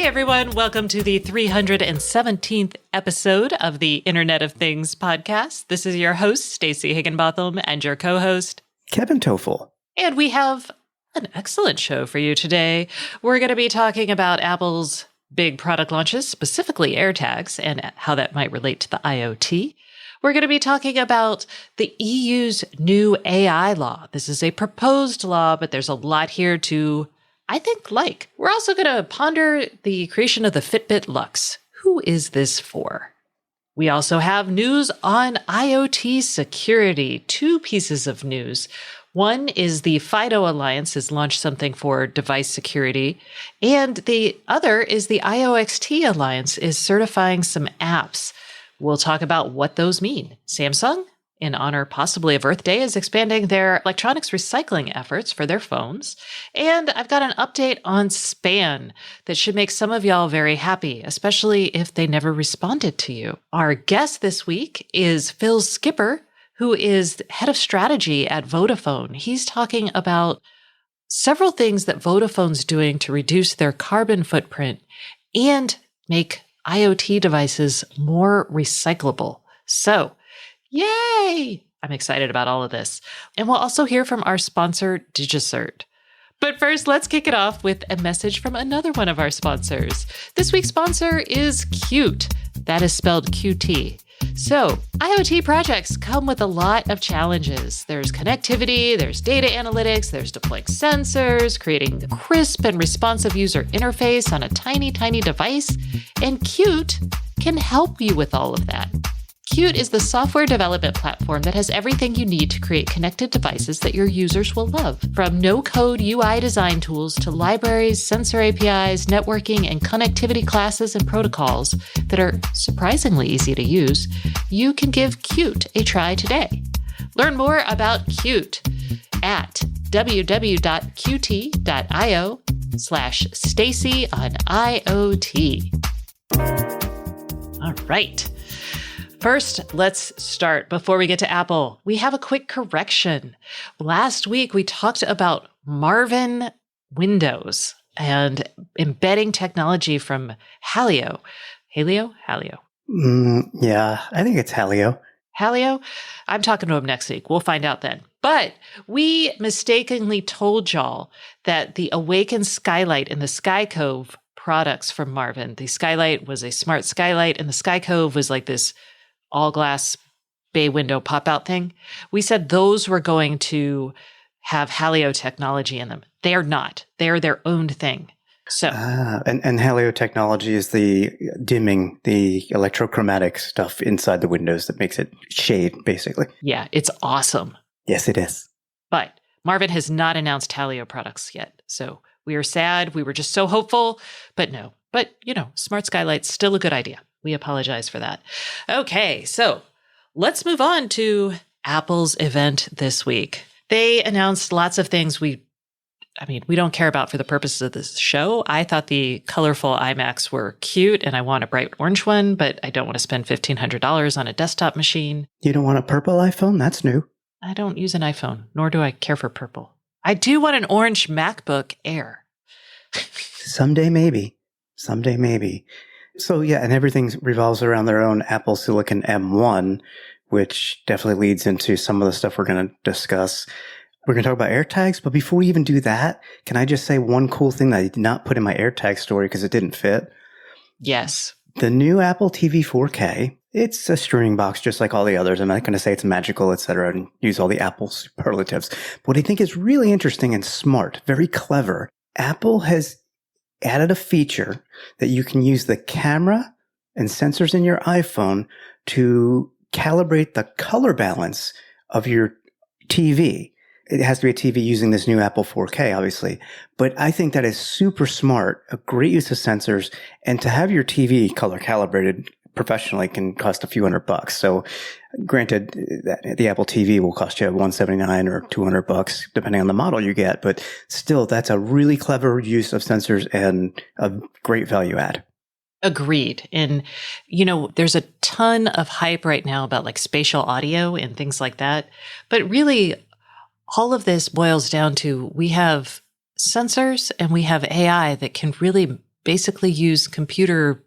Hey everyone, welcome to the 317th episode of the Internet of Things podcast. This is your host, Stacey Higginbotham, and your co-host, Kevin Toffel. And we have an excellent show for you today. We're going to be talking about Apple's big product launches, specifically AirTags, and how that might relate to the IoT. We're going to be talking about the EU's new AI law. This is a proposed law, but there's a lot here to, I think, like. We're also going to ponder the creation of the Fitbit Luxe. Who is this for? We also have news on IoT security. Two pieces of news. One is the Fido Alliance has launched something for device security, and the other is the Ioxt Alliance is certifying some apps. We'll talk about what those mean. Samsung, in honor possibly of Earth Day, is expanding their electronics recycling efforts for their phones. And I've got an update on Span that should make some of y'all very happy, especially if they never responded to you. Our guest this week is Phil Skipper, who is head of strategy at Vodafone. He's talking about several things that Vodafone's doing to reduce their carbon footprint and make IoT devices more recyclable. So, yay! I'm excited about all of this. And we'll also hear from our sponsor, Digicert. But first, let's kick it off with a message from another one of our sponsors. This week's sponsor is Qt. That is spelled QT. So, IoT projects come with a lot of challenges. There's connectivity, there's data analytics, there's deploying sensors, creating a crisp and responsive user interface on a tiny, tiny device, and Qt can help you with all of that. Qt is the software development platform that has everything you need to create connected devices that your users will love. From no-code UI design tools to libraries, sensor APIs, networking, and connectivity classes and protocols that are surprisingly easy to use, you can give Qt a try today. Learn more about Qt at www.qt.io/Stacey on IoT. All right. First, let's start. Before we get to Apple, we have a quick correction. Last week, we talked about Marvin Windows and embedding technology from Halio. Halio? Yeah, I think it's Halio. Halio? I'm talking to him next week. We'll find out then. But we mistakenly told y'all that the Awaken Skylight and the Sky Cove products from Marvin, the Skylight was a smart skylight and the Sky Cove was like this all-glass bay window pop-out thing. We said those were going to have Halio technology in them. They are not. They are their own thing. So, and Halio technology is the dimming, the electrochromatic stuff inside the windows that makes it shade, basically. Yeah, it's awesome. Yes, it is. But Marvin has not announced Halio products yet. So we are sad. We were just so hopeful, but no. But, smart skylight's still a good idea. We apologize for that. Okay, so let's move on to Apple's event this week. They announced lots of things we don't care about for the purposes of this show. I thought the colorful iMacs were cute and I want a bright orange one, but I don't want to spend $1,500 on a desktop machine. You don't want a purple iPhone? That's new. I don't use an iPhone, nor do I care for purple. I do want an orange MacBook Air. Someday, maybe. So yeah, and everything revolves around their own Apple Silicon M1, which definitely leads into some of the stuff we're going to discuss. We're going to talk about AirTags, but before we even do that, can I just say one cool thing that I did not put in my AirTag story because it didn't fit? Yes. The new Apple TV 4K, it's a streaming box just like all the others. I'm not going to say it's magical, etc., and use all the Apple superlatives. But what I think is really interesting and smart, very clever, Apple has added a feature that you can use the camera and sensors in your iPhone to calibrate the color balance of your TV. It has to be a TV using this new Apple 4K, obviously. But I think that is super smart, a great use of sensors, and to have your TV color calibrated professionally can cost a few $100. So granted, the Apple TV will cost you $179 or $200, depending on the model you get. But still, that's a really clever use of sensors and a great value add. Agreed. And, there's a ton of hype right now about like spatial audio and things like that. But really, all of this boils down to we have sensors and we have AI that can really basically use computer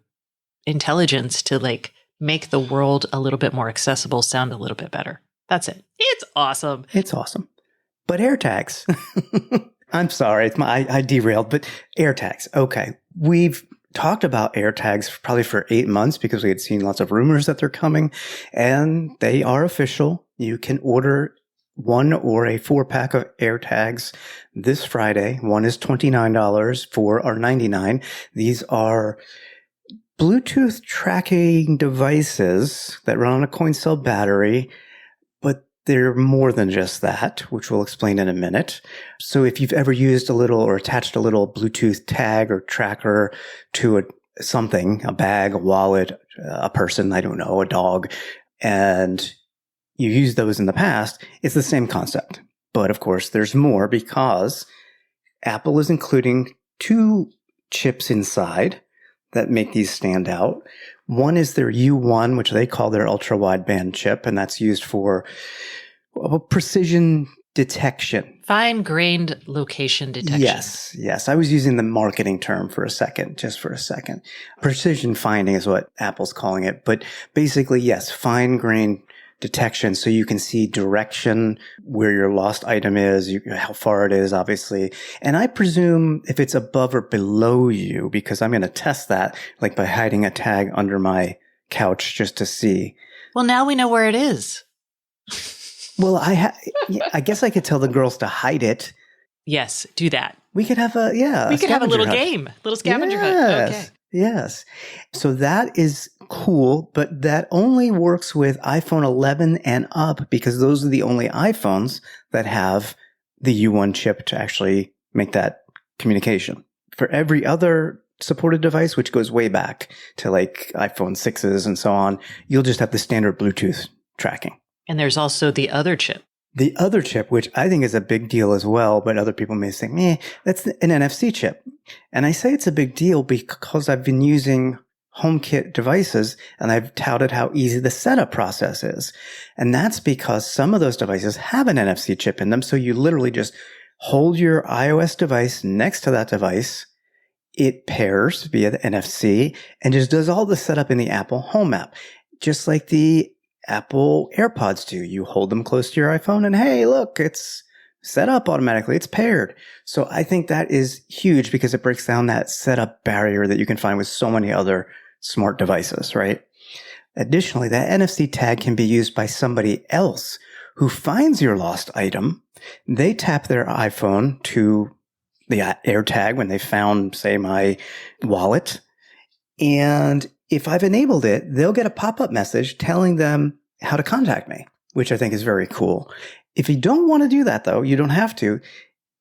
intelligence to like make the world a little bit more accessible, sound a little bit better. That's it. It's awesome. It's awesome. But AirTags. I'm sorry, I derailed, but AirTags. Okay. We've talked about AirTags probably for 8 months because we had seen lots of rumors that they're coming, and they are official. You can order 1 or a 4-pack of AirTags this Friday. One is $29, 4 are $99. These are Bluetooth tracking devices that run on a coin cell battery, but they're more than just that, which we'll explain in a minute. So if you've ever used a little or attached a little Bluetooth tag or tracker to something, a bag, a wallet, a person, I don't know, a dog, and you used those in the past, it's the same concept. But of course, there's more because Apple is including 2 chips inside that make these stand out. One is their U1, which they call their ultra wideband chip, and that's used for precision detection. Fine-grained location detection. Yes. I was using the marketing term for a second. Precision finding is what Apple's calling it. But basically, yes, fine-grained detection, so you can see direction, where your lost item is, how far it is, obviously. And I presume if it's above or below you, because I'm going to test that, like by hiding a tag under my couch just to see. Well, now we know where it is. Well, I guess I could tell the girls to hide it. Yes, do that. We could have a little game, little scavenger hunt. Okay. Yes. So that is cool, but that only works with iPhone 11 and up because those are the only iPhones that have the U1 chip to actually make that communication. For every other supported device, which goes way back to like iPhone 6s and so on, you'll just have the standard Bluetooth tracking. And there's also the other chip. The other chip, which I think is a big deal as well, but other people may think, that's an NFC chip. And I say it's a big deal because I've been using HomeKit devices and I've touted how easy the setup process is. And that's because some of those devices have an NFC chip in them. So you literally just hold your iOS device next to that device. It pairs via the NFC and just does all the setup in the Apple Home app, just like the Apple AirPods do. You hold them close to your iPhone and hey, look, it's set up automatically. It's paired. So I think that is huge because it breaks down that setup barrier that you can find with so many other smart devices, right? Additionally, that NFC tag can be used by somebody else who finds your lost item. They tap their iPhone to the AirTag when they found, say, my wallet. And if I've enabled it, they'll get a pop-up message telling them how to contact me, which I think is very cool. If you don't want to do that, though, you don't have to.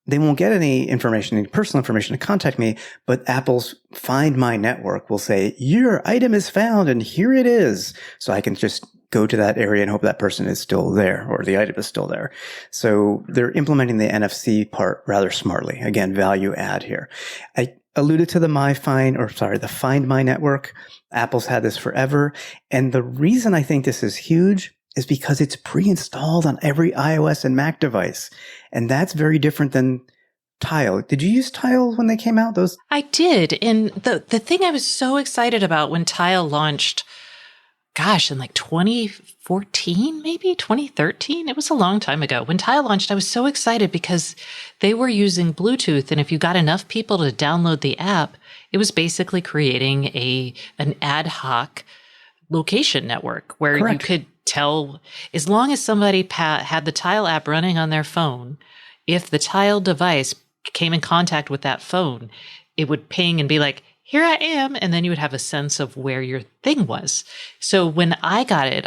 They won't get any information, any personal information to contact me, but Apple's Find My network will say, your item is found and here it is. So I can just go to that area and hope that person is still there or the item is still there. So they're implementing the NFC part rather smartly. Again, value add here. I alluded to the Find My network. Apple's had this forever. And the reason I think this is huge is because it's pre-installed on every iOS and Mac device. And that's very different than Tile. Did you use Tile when they came out? I did. And the thing I was so excited about when Tile launched, in like 2014, maybe 2013. It was a long time ago. When Tile launched, I was so excited because they were using Bluetooth. And if you got enough people to download the app, it was basically creating an ad hoc location network where Correct. You could tell, as long as somebody had the Tile app running on their phone, if the Tile device came in contact with that phone, it would ping and be like, here I am. And then you would have a sense of where your thing was. So when I got it,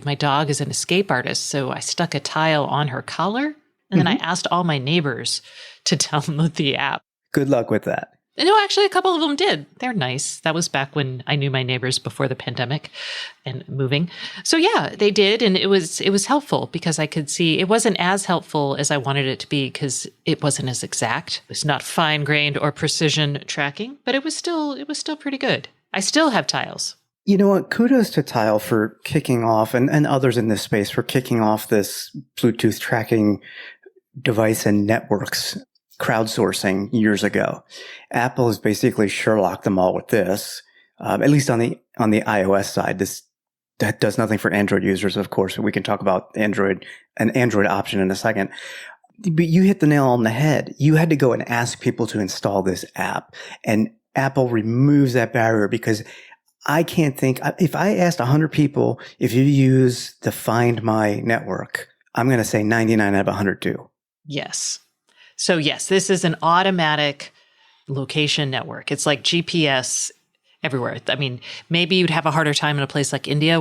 my dog is an escape artist. So I stuck a Tile on her collar and then I asked all my neighbors to download the app. Good luck with that. No, actually, a couple of them did. They're nice. That was back when I knew my neighbors before the pandemic and moving. So yeah, they did. And it was helpful because I could see it wasn't as helpful as I wanted it to be because it wasn't as exact. It's not fine-grained or precision tracking, but it was still pretty good. I still have Tiles. You know what? Kudos to Tile for kicking off and others in this space for kicking off this Bluetooth tracking device and networks crowdsourcing years ago. Apple has basically Sherlocked them all with this, at least on the iOS side. That does nothing for Android users, of course. We can talk about an Android option in a second. But you hit the nail on the head. You had to go and ask people to install this app. And Apple removes that barrier because I can't think, if I asked 100 people, if you use the Find My network, I'm going to say 99 out of 100 do. Yes. So yes, this is an automatic location network. It's like GPS everywhere. I mean, maybe you'd have a harder time in a place like India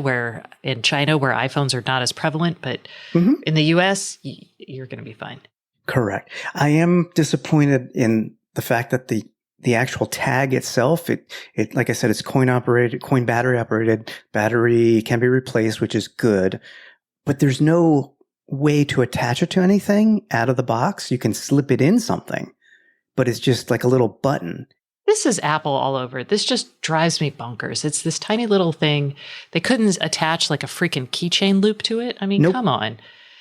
in China, where iPhones are not as prevalent, but in the US, you're going to be fine. Correct. I am disappointed in the fact that the actual tag itself, it like I said, it's coin battery operated, battery can be replaced, which is good, but there's no way to attach it to anything out of the box. You can slip it in something, but it's just like a little button. This is Apple all over. This just drives me bonkers. It's this tiny little thing. They couldn't attach like a freaking keychain loop to it. I mean, Come on.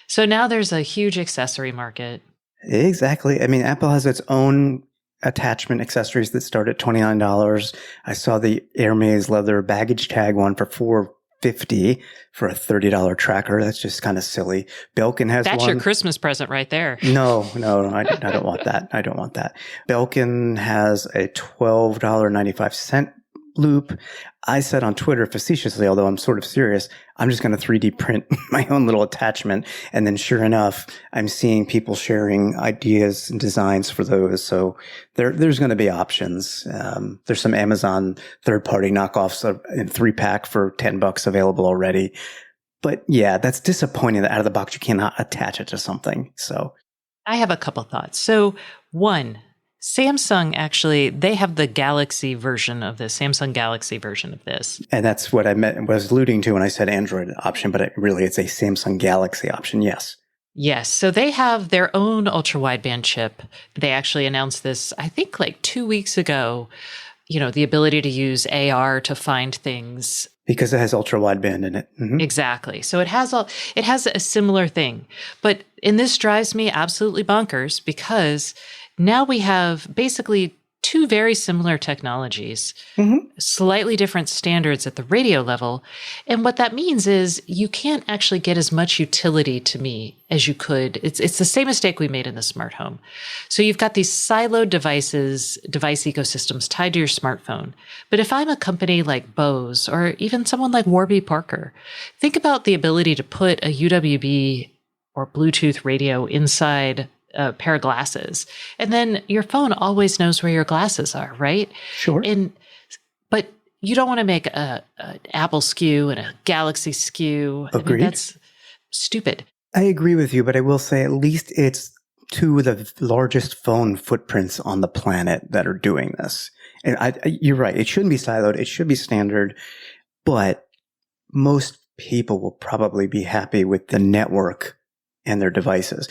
So now there's a huge accessory market. Exactly. I mean, Apple has its own attachment accessories that start at $29. I saw the Hermes leather baggage tag one for $450 for a $30 tracker. That's just kind of silly. Belkin has That's one. your Christmas present right there. No, I don't want that. I don't want that. Belkin has a $12.95 loop. I said on Twitter facetiously, although I'm sort of serious, I'm just going to 3D print my own little attachment. And then sure enough, I'm seeing people sharing ideas and designs for those. So there's going to be options. There's some Amazon third-party knockoffs in 3-pack for $10 available already. But yeah, that's disappointing that out of the box you cannot attach it to something. So I have a couple thoughts. So one, Samsung actually, they have the Galaxy version of this, Samsung Galaxy version of this. And that's what I was alluding to when I said Android option, but it's a Samsung Galaxy option, yes. Yes. So they have their own ultra-wideband chip. They actually announced this, I think like 2 weeks ago, the ability to use AR to find things. Because it has ultra-wideband in it. Mm-hmm. Exactly. So it has a similar thing. And this drives me absolutely bonkers because now we have basically two very similar technologies, slightly different standards at the radio level. And what that means is you can't actually get as much utility to me as you could. It's the same mistake we made in the smart home. So you've got these siloed device ecosystems tied to your smartphone. But if I'm a company like Bose or even someone like Warby Parker, think about the ability to put a UWB or Bluetooth radio inside a pair of glasses. And then your phone always knows where your glasses are, right? Sure. But you don't want to make an Apple SKU and a Galaxy SKU. Agreed. I mean, that's stupid. I agree with you, but I will say at least it's two of the largest phone footprints on the planet that are doing this. And you're right. It shouldn't be siloed. It should be standard. But most people will probably be happy with the network and their devices.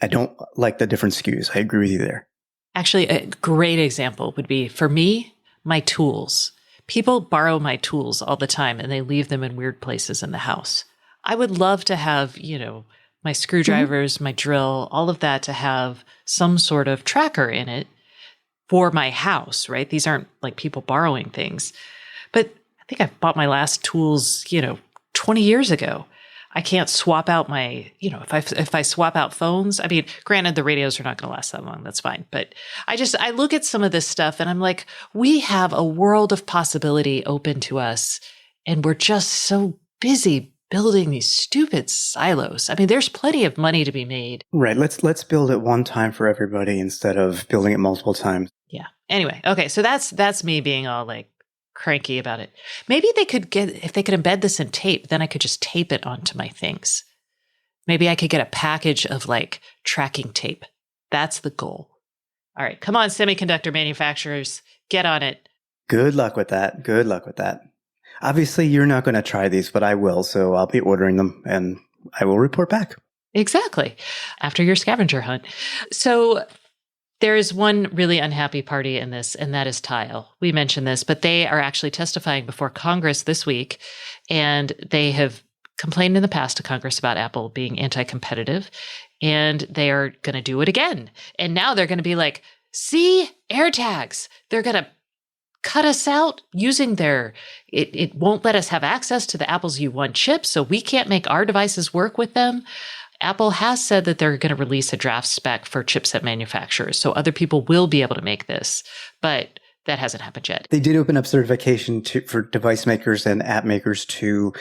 I don't like the different SKUs. I agree with you there. Actually, a great example would be, for me, my tools. People borrow my tools all the time and they leave them in weird places in the house. I would love to have, my screwdrivers, my drill, all of that to have some sort of tracker in it for my house, right? These aren't like people borrowing things. But I think I bought my last tools, 20 years ago. I can't swap out my, if I swap out phones, I mean, granted, the radios are not going to last that long. That's fine. But I look at some of this stuff and I'm like, we have a world of possibility open to us. And we're just so busy building these stupid silos. I mean, there's plenty of money to be made. Right. Let's build it one time for everybody instead of building it multiple times. Yeah. Anyway. Okay. So that's me being all like cranky about it. Maybe if they could embed this in tape, then I could just tape it onto my things. Maybe I could get a package of like tracking tape. That's the goal. All right. Come on, semiconductor manufacturers, get on it. Good luck with that. Good luck with that. Obviously, you're not going to try these, but I will. So I'll be ordering them and I will report back. Exactly. After your scavenger hunt. So there is one really unhappy party in this, and that is Tile. We mentioned this, but they are actually testifying before Congress this week, and they have complained in the past to Congress about Apple being anti-competitive, and they are going to do it again. And now they're going to be like, see, AirTags, they're going to cut us out using it won't let us have access to the Apple's U1 chip, so we can't make our devices work with them. Apple has said that they're going to release a draft spec for chipset manufacturers, so other people will be able to make this, but that hasn't happened yet. They did open up certification for device makers and app makers to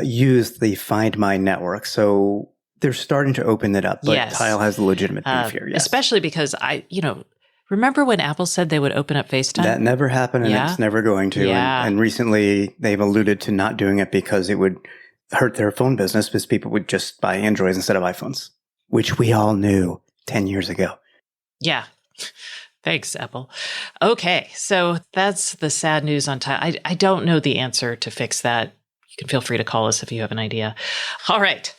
use the Find My network, so they're starting to open it up, but yes. Tile has a legitimate beef here, yes. Especially because remember when Apple said they would open up FaceTime? That never happened, and it's never going to. Yeah. And recently, they've alluded to not doing it because it would hurt their phone business because people would just buy Androids instead of iPhones, which we all knew 10 years ago. Yeah. Thanks, Apple. Okay, so that's the sad news on Tile. I don't know the answer to fix that. You can feel free to call us if you have an idea. All right,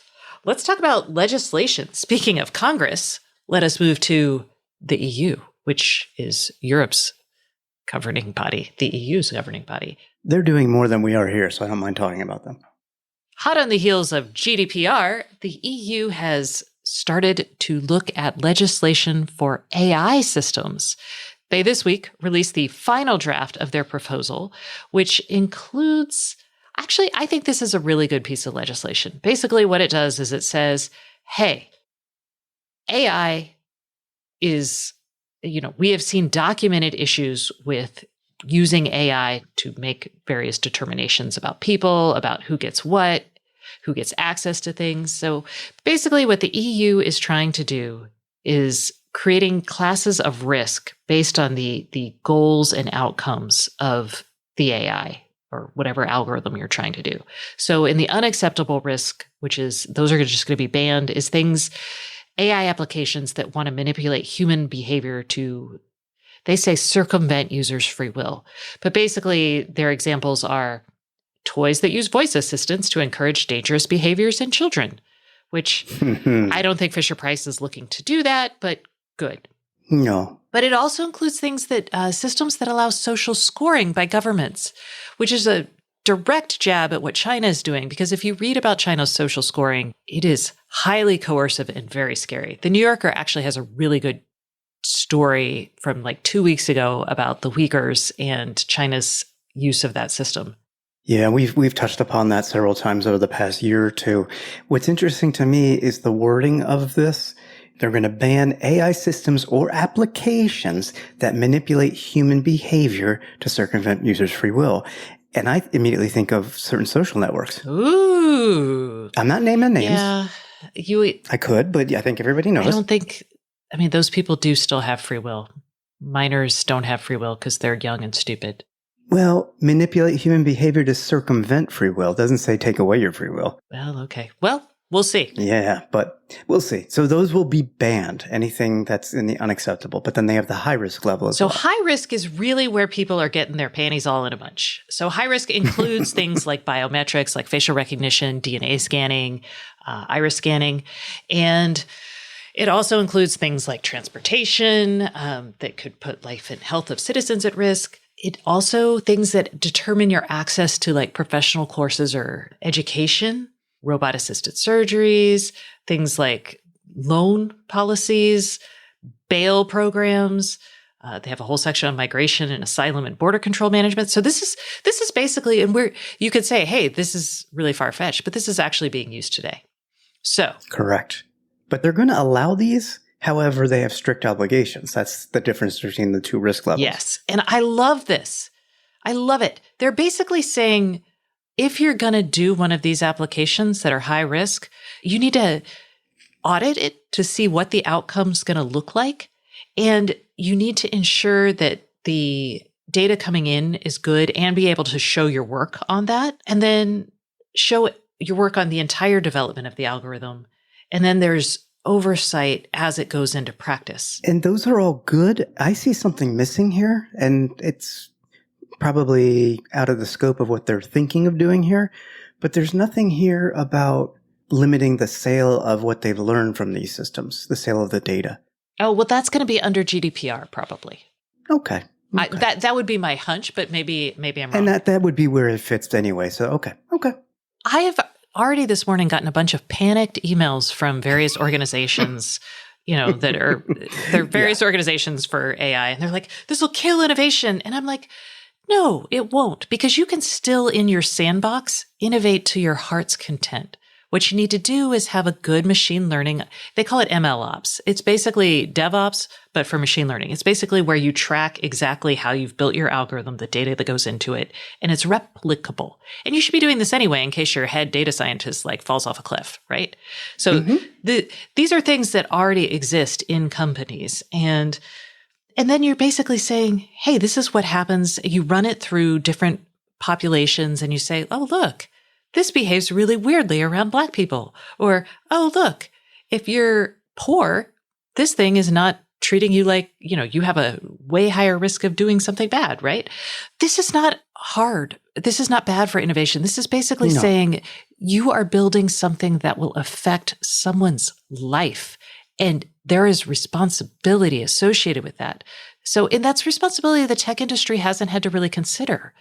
let's talk about legislation. Speaking of Congress, let us move to the EU, which is Europe's governing body, the EU's governing body. They're doing more than we are here, so I don't mind talking about them. Hot on the heels of GDPR, the EU has started to look at legislation for AI systems. They this week released the final draft of their proposal, which includes, actually, I think this is a really good piece of legislation. Basically, what it does is it says, hey, AI is, we have seen documented issues with using AI to make various determinations about people, about who gets what, who gets access to things. So basically what the EU is trying to do is creating classes of risk based on the goals and outcomes of the AI or whatever algorithm you're trying to do. So in the unacceptable risk, which is those are just going to be banned, is things, AI applications that want to manipulate human behavior to, they say, circumvent users' free will. But basically their examples are toys that use voice assistants to encourage dangerous behaviors in children, which I don't think Fisher-Price is looking to do that, but good. No. But it also includes things that systems that allow social scoring by governments, which is a direct jab at what China is doing. Because if you read about China's social scoring, it is highly coercive and very scary. The New Yorker actually has a really good story from like 2 weeks ago about the Uyghurs and China's use of that system. Yeah, we've touched upon that several times over the past year or two. What's interesting to me is the wording of this. They're going to ban AI systems or applications that manipulate human behavior to circumvent users' free will. And I immediately think of certain social networks. Ooh. I'm not naming names. Yeah. I could, but I think everybody knows. Those people do still have free will. Minors don't have free will because they're young and stupid. Well, manipulate human behavior to circumvent free will. It doesn't say take away your free will. Well, okay. Well, we'll see. Yeah, but we'll see. So those will be banned, anything that's in the unacceptable. But then they have the high risk level as well. So high risk is really where people are getting their panties all in a bunch. So high risk includes things like biometrics, like facial recognition, DNA scanning, iris scanning. And it also includes things like transportation that could put life and health of citizens at risk. It also things that determine your access to like professional courses or education, robot assisted surgeries, things like loan policies, bail programs. They have a whole section on migration and asylum and border control management. So this is basically, and you could say, hey, this is really far fetched, but this is actually being used today. So correct. But they're going to allow these. However, they have strict obligations. That's the difference between the two risk levels. Yes. And I love this. I love it. They're basically saying, if you're going to do one of these applications that are high risk, you need to audit it to see what the outcome's going to look like. And you need to ensure that the data coming in is good and be able to show your work on that. And then show your work on the entire development of the algorithm. And then there's oversight as it goes into practice. And those are all good. I see something missing here, and it's probably out of the scope of what they're thinking of doing here. But there's nothing here about limiting the sale of what they've learned from these systems, the sale of the data. Oh, well, that's going to be under GDPR probably. Okay. That would be my hunch, but maybe I'm wrong. And that would be where it fits anyway. So, okay. I have already this morning gotten a bunch of panicked emails from various organizations, that are, they're various organizations for AI. And they're like, this will kill innovation. And I'm like, no, it won't, because you can still in your sandbox innovate to your heart's content. What you need to do is have a good machine learning. They call it ML ops. It's basically DevOps, but for machine learning. It's basically where you track exactly how you've built your algorithm, the data that goes into it, and it's replicable. And you should be doing this anyway in case your head data scientist falls off a cliff, right? So these are things that already exist in companies. And then you're basically saying, hey, this is what happens. You run it through different populations and you say, oh, look, this behaves really weirdly around Black people. Or, oh, look, if you're poor, this thing is not treating you like, you have a way higher risk of doing something bad, right? This is not hard. This is not bad for innovation. This is basically saying you are building something that will affect someone's life. And there is responsibility associated with that. And that's responsibility the tech industry hasn't had to really consider.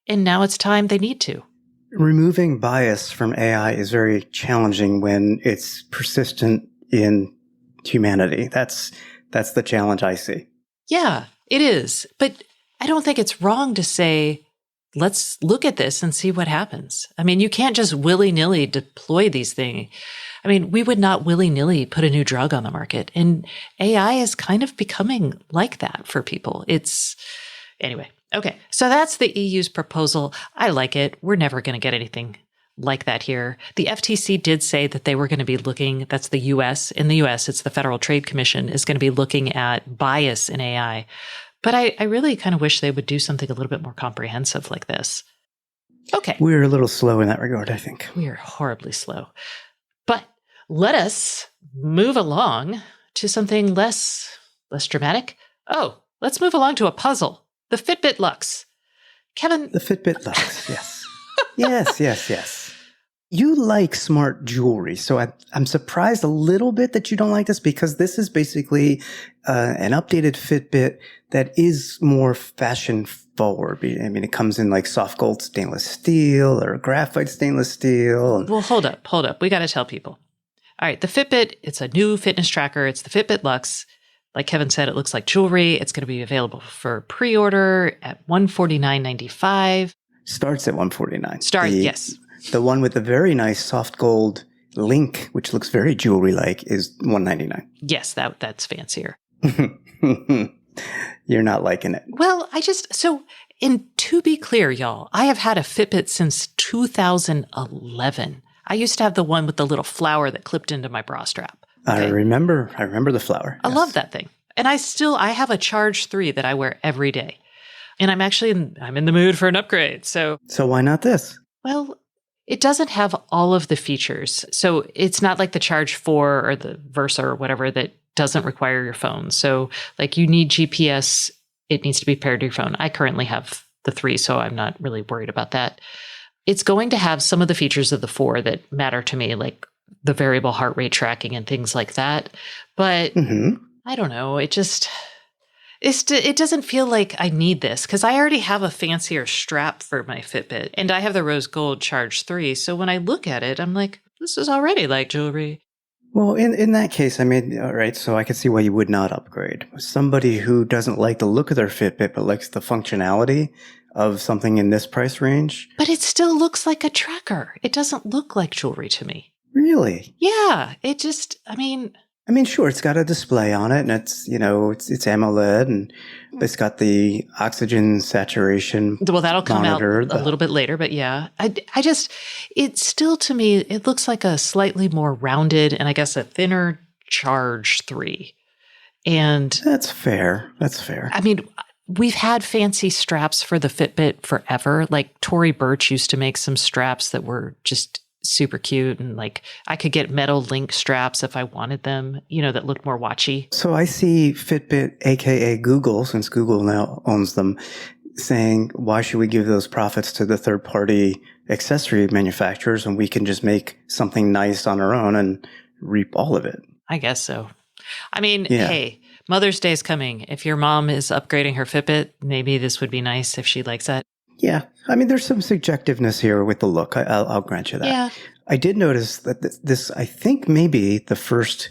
And now it's time they need to. Removing bias from AI is very challenging when it's persistent in humanity. That's the challenge I see. Yeah, it is. But I don't think it's wrong to say, let's look at this and see what happens. I mean, you can't just willy-nilly deploy these things. I mean, we would not willy-nilly put a new drug on the market. And AI is kind of becoming like that for people. Anyway. Okay, so that's the EU's proposal. I like it. We're never going to get anything like that here. The FTC did say that they were going to be looking, that's the US. In the US, it's the Federal Trade Commission is going to be looking at bias in AI. But I really kind of wish they would do something a little bit more comprehensive like this. Okay. We're a little slow in that regard, I think. We are horribly slow. But let us move along to something less dramatic. Oh, let's move along to a puzzle. The Fitbit Luxe. Kevin. The Fitbit Luxe, yes. Yes. You like smart jewelry, so I'm surprised a little bit that you don't like this, because this is basically an updated Fitbit that is more fashion forward. I mean, it comes in like soft gold stainless steel or graphite stainless steel. Well, hold up. We got to tell people. All right, the Fitbit, it's a new fitness tracker. It's the Fitbit Luxe. Like Kevin said, it looks like jewelry. It's going to be available for pre-order at $149.95. Starts at $149. Yes. The one with the very nice soft gold link, which looks very jewelry-like, is $199. Yes, that's fancier. You're not liking it. Well, to be clear, y'all, I have had a Fitbit since 2011. I used to have the one with the little flower that clipped into my bra strap. Okay. I remember the flower. I love that thing. And I have a Charge 3 that I wear every day. And I'm in the mood for an upgrade. So why not this? Well, it doesn't have all of the features. So it's not like the Charge 4 or the Versa or whatever that doesn't require your phone. So like you need GPS, it needs to be paired to your phone. I currently have the 3, so I'm not really worried about that. It's going to have some of the features of the 4 that matter to me, like the variable heart rate tracking and things like that. But I don't know. It doesn't feel like I need this, because I already have a fancier strap for my Fitbit and I have the rose gold Charge 3. So when I look at it, I'm like, this is already like jewelry. Well, in that case, I mean, all right, so I can see why you would not upgrade. Somebody who doesn't like the look of their Fitbit, but likes the functionality of something in this price range. But it still looks like a tracker. It doesn't look like jewelry to me. Really? Yeah. I mean, sure, it's got a display on it, and it's AMOLED, and it's got the oxygen saturation. Well, that'll come monitor, out a little bit later, but yeah. It's still, to me, it looks like a slightly more rounded and I guess a thinner Charge 3. And that's fair. I mean, we've had fancy straps for the Fitbit forever. Like Tory Burch used to make some straps that were just super cute, and like I could get metal link straps if I wanted them, that looked more watchy. So I see Fitbit, aka Google, since Google now owns them, saying, why should we give those profits to the third-party accessory manufacturers when we can just make something nice on our own and reap all of it? I guess so. I mean, Hey, Mother's Day is coming. If your mom is upgrading her Fitbit, maybe this would be nice if she likes that. Yeah. I mean, there's some subjectiveness here with the look. I'll grant you that. Yeah. I did notice that this, I think, may be the first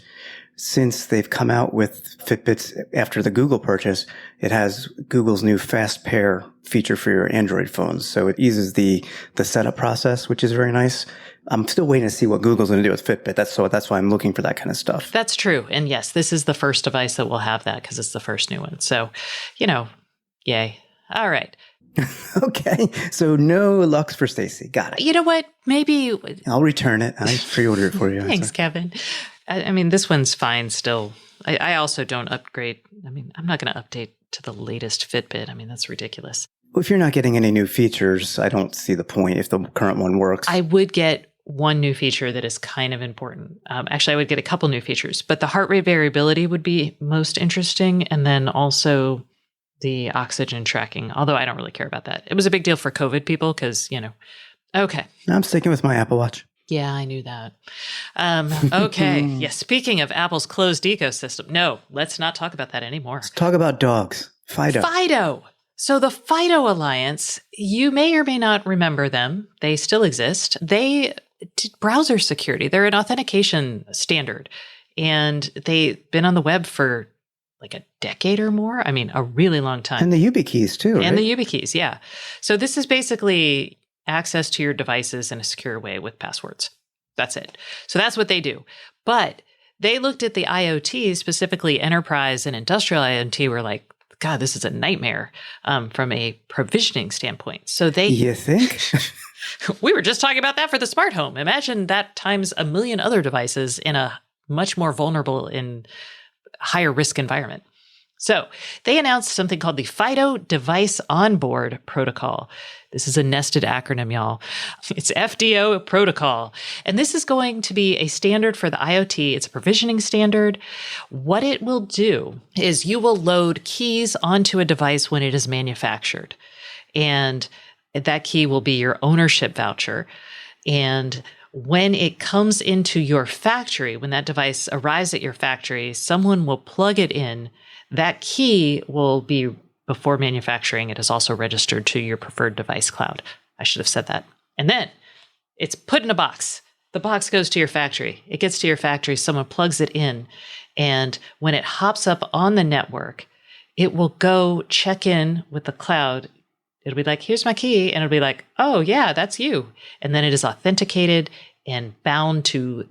since they've come out with Fitbits after the Google purchase. It has Google's new Fast Pair feature for your Android phones. So it eases the setup process, which is very nice. I'm still waiting to see what Google's going to do with Fitbit. That's why I'm looking for that kind of stuff. That's true. And yes, this is the first device that will have that because it's the first new one. So, yay. All right. Okay. So no Lux for Stacy. Got it. You know what? Maybe I'll return it. I pre-ordered it for you. Thanks, Kevin. I mean, this one's fine still. I also don't upgrade. I mean, I'm not going to update to the latest Fitbit. I mean, that's ridiculous. If you're not getting any new features, I don't see the point if the current one works. I would get one new feature that is kind of important. Actually, I would get a couple new features, but the heart rate variability would be most interesting. And then also the oxygen tracking, although I don't really care about that. It was a big deal for COVID people because, okay. I'm sticking with my Apple Watch. Yeah, I knew that. Okay. Yeah. Speaking of Apple's closed ecosystem, no, let's not talk about that anymore. Let's talk about dogs. Fido. So the Fido Alliance, you may or may not remember them. They still exist. They did browser security. They're an authentication standard. And they've been on the web for like a decade or more. I mean, a really long time. And the YubiKeys too, right? And the YubiKeys, yeah. So this is basically access to your devices in a secure way with passwords. That's it. So that's what they do. But they looked at the IoT, specifically enterprise and industrial IoT, were like, God, this is a nightmare from a provisioning standpoint. So they... You think? We were just talking about that for the smart home. Imagine that times a million other devices in a much more vulnerable and higher risk environment. So they announced something called the Fido Device Onboard Protocol. This is a nested acronym, y'all. It's FDO protocol. And this is going to be a standard for the IoT. It's a provisioning standard. What it will do is you will load keys onto a device when it is manufactured. And that key will be your ownership voucher. And when it comes into your factory, when that device arrives at your factory, someone will plug it in. That key will be, before manufacturing, it is also registered to your preferred device cloud. I should have said that. And then it's put in a box. The box goes to your factory. It gets to your factory. Someone plugs it in. And when it hops up on the network, it will go check in with the cloud. It'll be like, here's my key. And it'll be like, oh, yeah, that's you. And then it is authenticated and bound to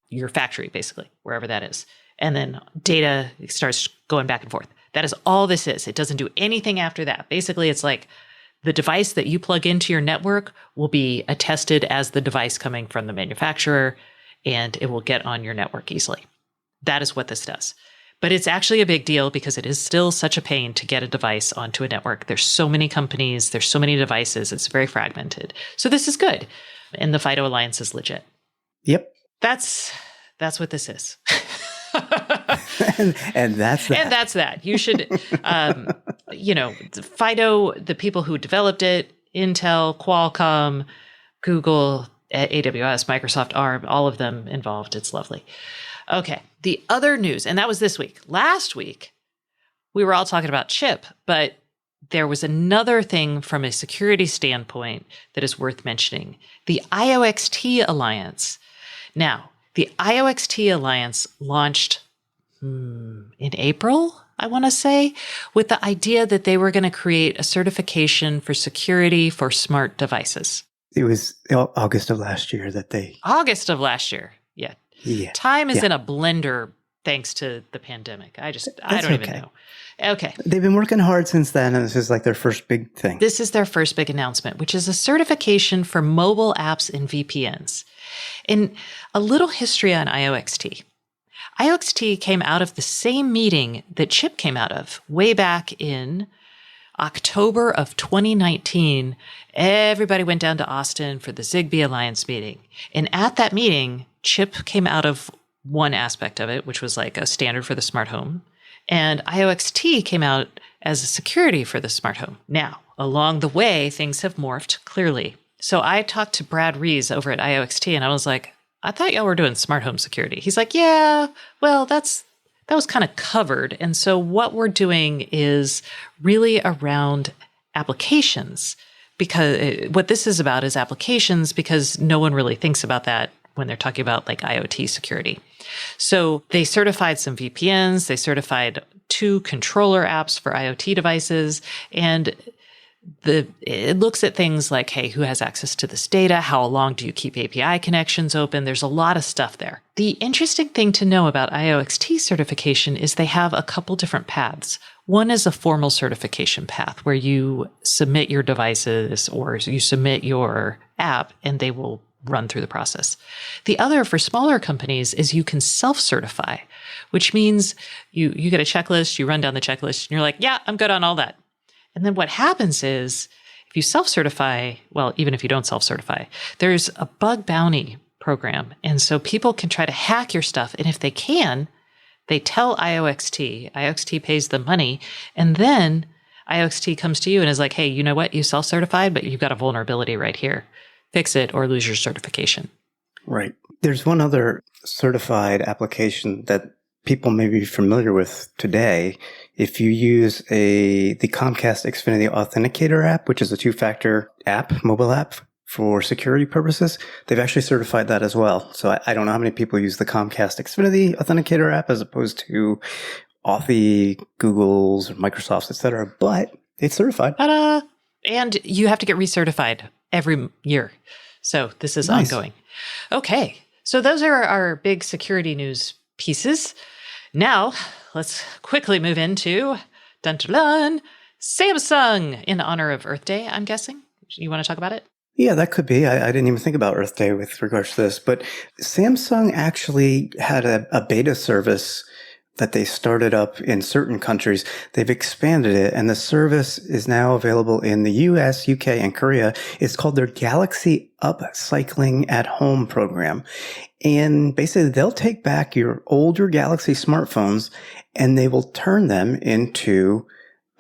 your factory, basically, wherever that is. And then data starts going back and forth. That is all this is. It doesn't do anything after that. Basically, it's like the device that you plug into your network will be attested as the device coming from the manufacturer, and it will get on your network easily. That is what this does. But it's actually a big deal because it is still such a pain to get a device onto a network. There's so many companies, there's so many devices, it's very fragmented. So this is good. And the Fido Alliance is legit. Yep. That's what this is. and that's that. And that's that. You should, Fido, the people who developed it, Intel, Qualcomm, Google, AWS, Microsoft, ARM, all of them involved. It's lovely. Okay. The other news, and that was this week. Last week, we were all talking about chip, but there was another thing from a security standpoint that is worth mentioning. The Ioxt Alliance. Now, the Ioxt Alliance launched in April, I want to say, with the idea that they were going to create a certification for security for smart devices. It was August of last year that they... August of last year, yeah. Time is in a blender thanks to the pandemic. I don't even know. Okay. They've been working hard since then, and this is like their first big thing. This is their first big announcement, which is a certification for mobile apps and VPNs. And a little history on Ioxt. Ioxt came out of the same meeting that Chip came out of way back in October of 2019. Everybody went down to Austin for the Zigbee Alliance meeting. And at that meeting, Chip came out of one aspect of it, which was like a standard for the smart home. And Ioxt came out as a security for the smart home. Now, along the way, things have morphed clearly. So I talked to Brad Rees over at Ioxt, and I was like, I thought y'all were doing smart home security. He's like, yeah, well, that was kind of covered. And so what we're doing is really around applications, because what this is about is applications, because no one really thinks about that when they're talking about like IoT security. So they certified some VPNs, they certified 2 controller apps for IoT devices, and it looks at things like, hey, who has access to this data? How long do you keep API connections open? There's a lot of stuff there. The interesting thing to know about Ioxt certification is they have a couple different paths. One is a formal certification path where you submit your devices or you submit your app and they will run through the process. The other for smaller companies is you can self-certify, which means you get a checklist, you run down the checklist and you're like, yeah, I'm good on all that. And then what happens is if you self-certify, well, even if you don't self-certify, there's a bug bounty program. And so people can try to hack your stuff. And if they can, they tell Ioxt. Ioxt pays the money. And then Ioxt comes to you and is like, hey, you know what? You self-certified, but you've got a vulnerability right here. Fix it or lose your certification. Right. There's one other certified application that people may be familiar with today. If you use the Comcast Xfinity Authenticator app, which is a 2-factor app, mobile app for security purposes, they've actually certified that as well. So I don't know how many people use the Comcast Xfinity Authenticator app as opposed to Authy, Google's, Microsoft's, etc., but it's certified. Ta-da! And you have to get recertified every year. So this is nice. Ongoing. Okay. So those are our big security news pieces. Now, let's quickly move into dun-dun-dun, Samsung in honor of Earth Day, I'm guessing. You want to talk about it? Yeah, that could be. I didn't even think about Earth Day with regards to this, but Samsung actually had a beta service that they started up in certain countries. They've expanded it, and the service is now available in the US, UK, and Korea. It's called their Galaxy Upcycling at Home program. And basically, they'll take back your older Galaxy smartphones, and they will turn them into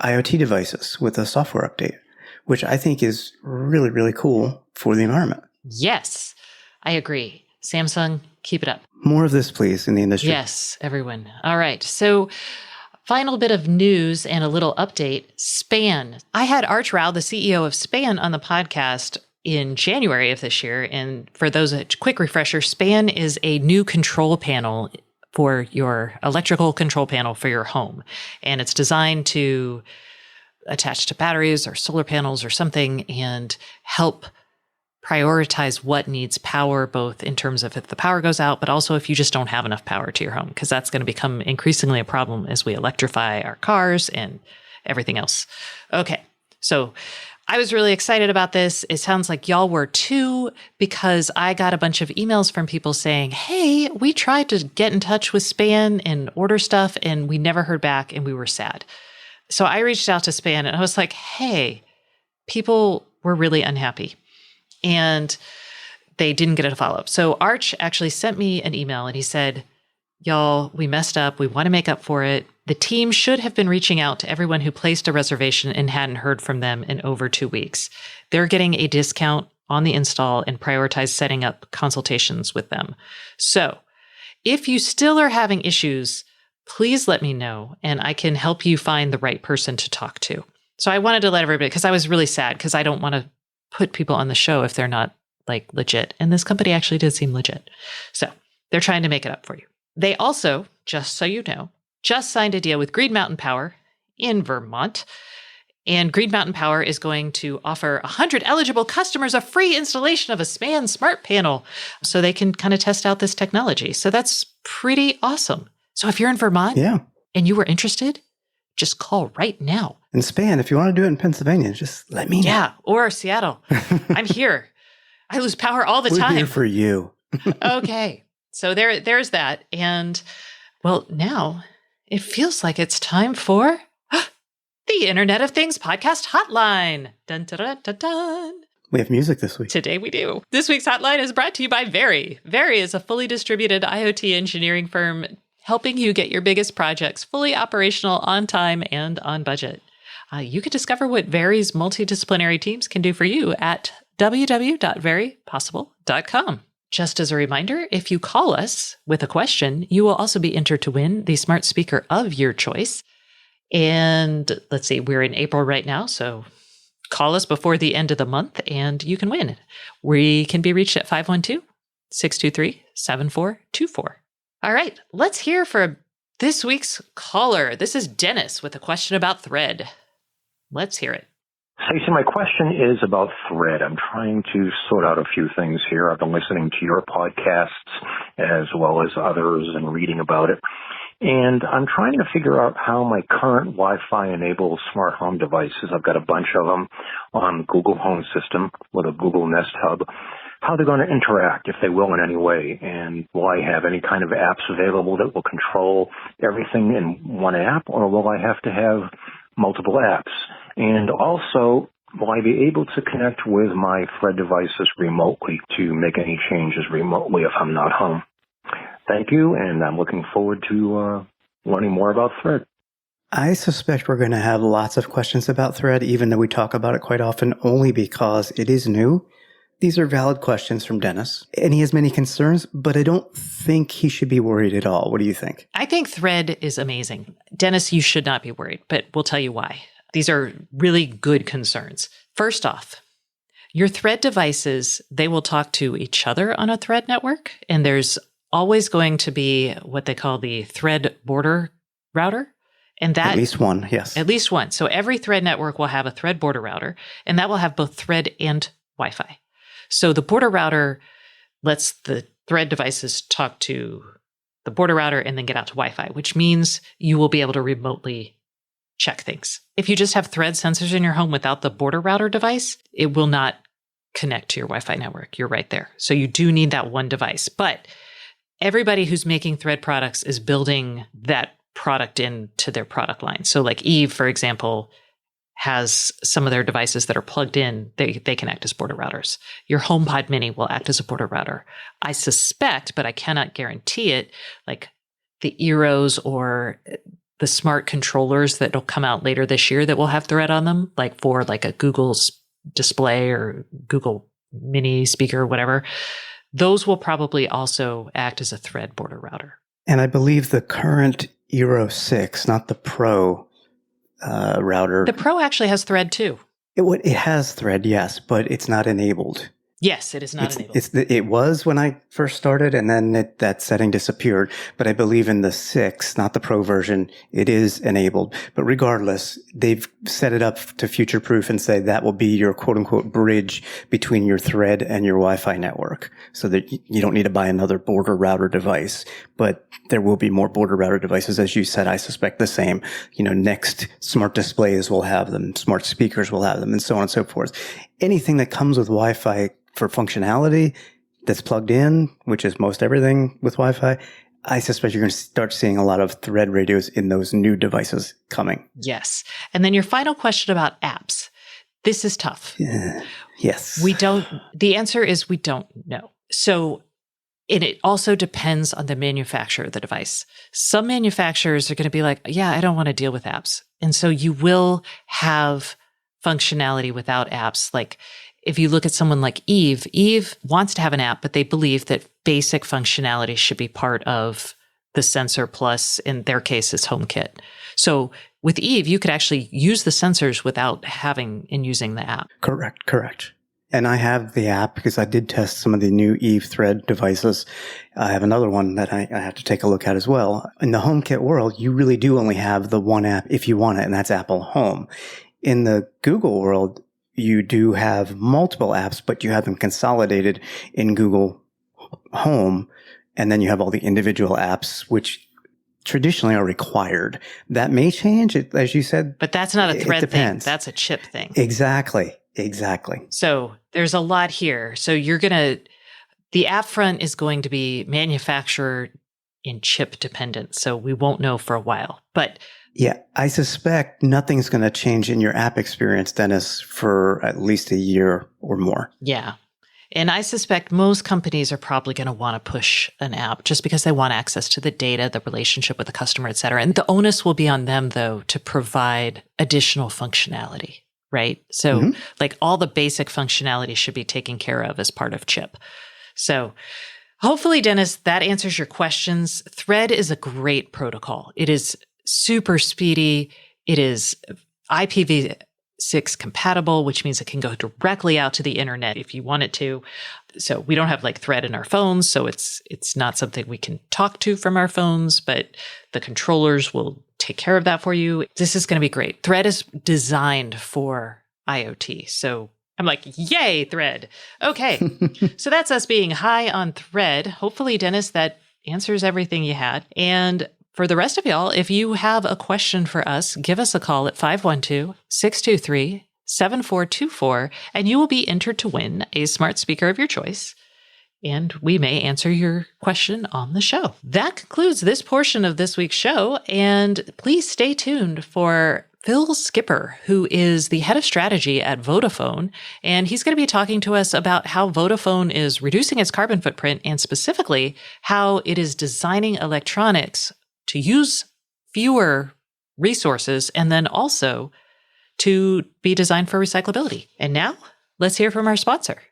IoT devices with a software update, which I think is really, really cool for the environment. Yes, I agree. Samsung, keep it up. More of this, please, in the industry. Yes, everyone. All right. So final bit of news and a little update. Span. I had Arch Rao, the CEO of Span, on the podcast in January of this year. And for those, a quick refresher, Span is a new control panel for your electrical control panel for your home. And it's designed to attach to batteries or solar panels or something and help prioritize what needs power, both in terms of if the power goes out, but also if you just don't have enough power to your home, because that's going to become increasingly a problem as we electrify our cars and everything else. Okay, so I was really excited about this. It sounds like y'all were too, because I got a bunch of emails from people saying, hey, we tried to get in touch with Span and order stuff, and we never heard back, and we were sad. So I reached out to Span, and I was like, hey, people were really unhappy. And they didn't get a follow-up. So Arch actually sent me an email and he said, y'all, we messed up. We want to make up for it. The team should have been reaching out to everyone who placed a reservation and hadn't heard from them in over 2 weeks. They're getting a discount on the install and prioritize setting up consultations with them. So if you still are having issues, please let me know and I can help you find the right person to talk to. So I wanted to let everybody, because I was really sad because I don't want to put people on the show if they're not like legit. And this company actually did seem legit. So they're trying to make it up for you. They also, just so you know, just signed a deal with Green Mountain Power in Vermont. And Green Mountain Power is going to offer 100 eligible customers a free installation of a Span smart panel so they can kind of test out this technology. So that's pretty awesome. So if you're in Vermont and you were interested, just call right now. And Span, if you want to do it in Pennsylvania, just let me know. Yeah, or Seattle. I'm here. I lose power all the time. We're here for you. Okay. So there's that. And well, now it feels like it's time for the Internet of Things podcast hotline. Dun, dun, dun, dun, dun. We have music this week. Today we do. This week's hotline is brought to you by Very. Very is a fully distributed IoT engineering firm helping you get your biggest projects fully operational on time and on budget. You can discover what Very's multidisciplinary teams can do for you at www.verypossible.com. Just as a reminder, if you call us with a question, you will also be entered to win the smart speaker of your choice. And let's see, we're in April right now, so call us before the end of the month and you can win. We can be reached at 512-623-7424. All right, let's hear from this week's caller. This is Dennis with a question about Thread. Let's hear it. Stacey, my question is about Thread. I'm trying to sort out a few things here. I've been listening to your podcasts as well as others and reading about it. And I'm trying to figure out how my current Wi-Fi-enabled smart home devices, I've got a bunch of them on Google Home System with a Google Nest Hub, how they're going to interact, if they will in any way. And will I have any kind of apps available that will control everything in one app, or will I have to have multiple apps? And also, will I be able to connect with my Thread devices remotely to make any changes remotely if I'm not home? Thank you, and I'm looking forward to learning more about Thread. I suspect we're going to have lots of questions about Thread, even though we talk about it quite often, only because it is new. These are valid questions from Dennis, and he has many concerns, but I don't think he should be worried at all. What do you think? I think Thread is amazing. Dennis, you should not be worried, but we'll tell you why. These are really good concerns. First off, your Thread devices, they will talk to each other on a Thread network, and there's always going to be what they call the Thread border router. And that, at least one, yes. At least one. So every Thread network will have a Thread border router, and that will have both Thread and Wi-Fi. So the border router lets the Thread devices talk to the border router and then get out to Wi-Fi, which means you will be able to remotely check things. If you just have Thread sensors in your home without the border router device, it will not connect to your Wi-Fi network. You're right there. So you do need that one device. But everybody who's making Thread products is building that product into their product line. So like Eve, for example, has some of their devices that are plugged in, they connect as border routers. Your HomePod Mini will act as a border router. I suspect, but I cannot guarantee it, like the Eeros or the smart controllers that will come out later this year that will have Thread on them, like for like a Google's display or Google Mini speaker or whatever, those will probably also act as a Thread border router. And I believe the current Eero 6, not the Pro router. The Pro actually has Thread too. It has Thread, yes, but it's not enabled. Yes, it is not enabled. It was when I first started, and then that setting disappeared. But I believe in the 6, not the Pro version, it is enabled. But regardless, they've set it up to future-proof and say that will be your quote-unquote bridge between your Thread and your Wi-Fi network, so that you don't need to buy another border router device. But there will be more border router devices, as you said. I suspect the same. Next smart displays will have them, smart speakers will have them, and so on and so forth. Anything that comes with Wi-Fi for functionality that's plugged in, which is most everything with Wi-Fi, I suspect you're going to start seeing a lot of Thread radios in those new devices coming. Yes. And then your final question about apps. This is tough. Yes. The answer is we don't know. So, and it also depends on the manufacturer of the device. Some manufacturers are going to be like, yeah, I don't want to deal with apps. And so you will have functionality without apps. Like if you look at someone like Eve wants to have an app, but they believe that basic functionality should be part of the sensor plus, in their case, is HomeKit. So with Eve, you could actually use the sensors without having and using the app. Correct. And I have the app because I did test some of the new Eve Thread devices. I have another one that I have to take a look at as well. In the HomeKit world, you really do only have the one app if you want it, and that's Apple Home. In the Google world, you do have multiple apps, but you have them consolidated in Google Home. And then you have all the individual apps, which traditionally are required. That may change, as you said. But that's not a Thread thing. That's a chip thing. Exactly. So there's a lot here. So the app front is going to be manufacturer and chip dependent. So we won't know for a while. But yeah, I suspect nothing's going to change in your app experience, Dennis, for at least a year or more. Yeah. And I suspect most companies are probably going to want to push an app just because they want access to the data, the relationship with the customer, et cetera. And the onus will be on them, though, to provide additional functionality, right? So like all the basic functionality should be taken care of as part of chip. So hopefully, Dennis, that answers your questions. Thread is a great protocol. It is super speedy. It is IPv6 6 compatible, which means it can go directly out to the internet if you want it to. So we don't have like Thread in our phones, so it's not something we can talk to from our phones, but the controllers will take care of that for you. This is going to be great. Thread is designed for IoT. So I'm like, yay, Thread. Okay. So that's us being high on Thread. Hopefully, Dennis, that answers everything you had. And for the rest of y'all, if you have a question for us, give us a call at 512-623-7424, and you will be entered to win a smart speaker of your choice. And we may answer your question on the show. That concludes this portion of this week's show. And please stay tuned for Phil Skipper, who is the head of strategy at Vodafone. And he's going to be talking to us about how Vodafone is reducing its carbon footprint and specifically how it is designing electronics to use fewer resources and then also to be designed for recyclability. And now let's hear from our sponsor.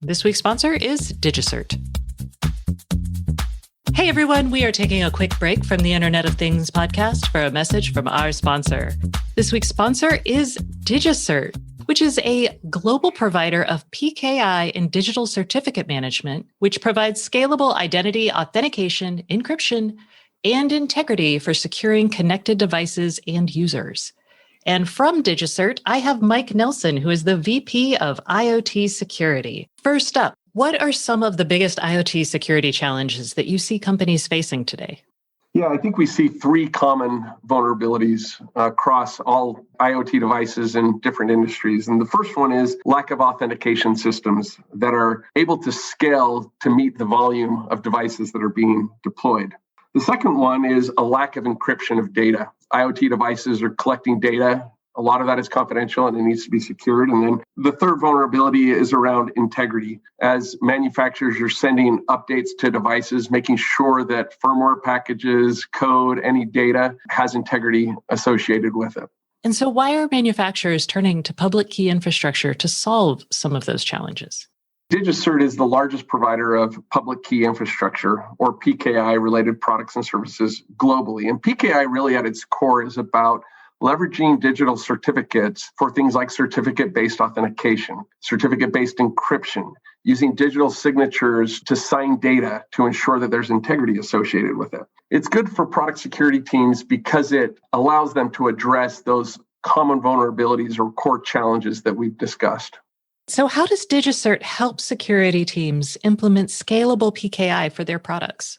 This week's sponsor is Digicert. Hey everyone, we are taking a quick break from the Internet of Things podcast for a message from our sponsor. This week's sponsor is Digicert, which is a global provider of PKI and digital certificate management, which provides scalable identity, authentication, encryption, and integrity for securing connected devices and users. And from Digicert, I have Mike Nelson, who is the VP of IoT Security. First up, what are some of the biggest IoT security challenges that you see companies facing today? Yeah, I think we see 3 common vulnerabilities across all IoT devices in different industries. And the first one is lack of authentication systems that are able to scale to meet the volume of devices that are being deployed. The second one is a lack of encryption of data. IoT devices are collecting data. A lot of that is confidential and it needs to be secured. And then the third vulnerability is around integrity. As manufacturers are sending updates to devices, making sure that firmware packages, code, any data has integrity associated with it. And so why are manufacturers turning to public key infrastructure to solve some of those challenges? Digicert is the largest provider of public key infrastructure, or PKI-related products and services globally. And PKI really at its core is about leveraging digital certificates for things like certificate-based authentication, certificate-based encryption, using digital signatures to sign data to ensure that there's integrity associated with it. It's good for product security teams because it allows them to address those common vulnerabilities or core challenges that we've discussed. So how does Digicert help security teams implement scalable PKI for their products?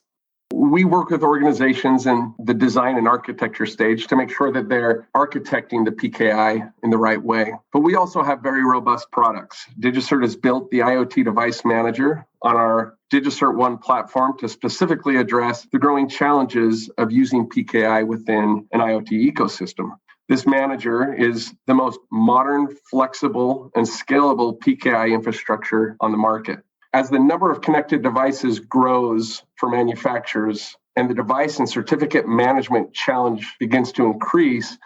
We work with organizations in the design and architecture stage to make sure that they're architecting the PKI in the right way. But we also have very robust products. Digicert has built the Iot Device Manager on our Digicert One platform to specifically address the growing challenges of using PKI within an IoT ecosystem. This manager is the most modern, flexible, and scalable PKI infrastructure on the market. As the number of connected devices grows for manufacturers and the device and certificate management challenge begins to increase,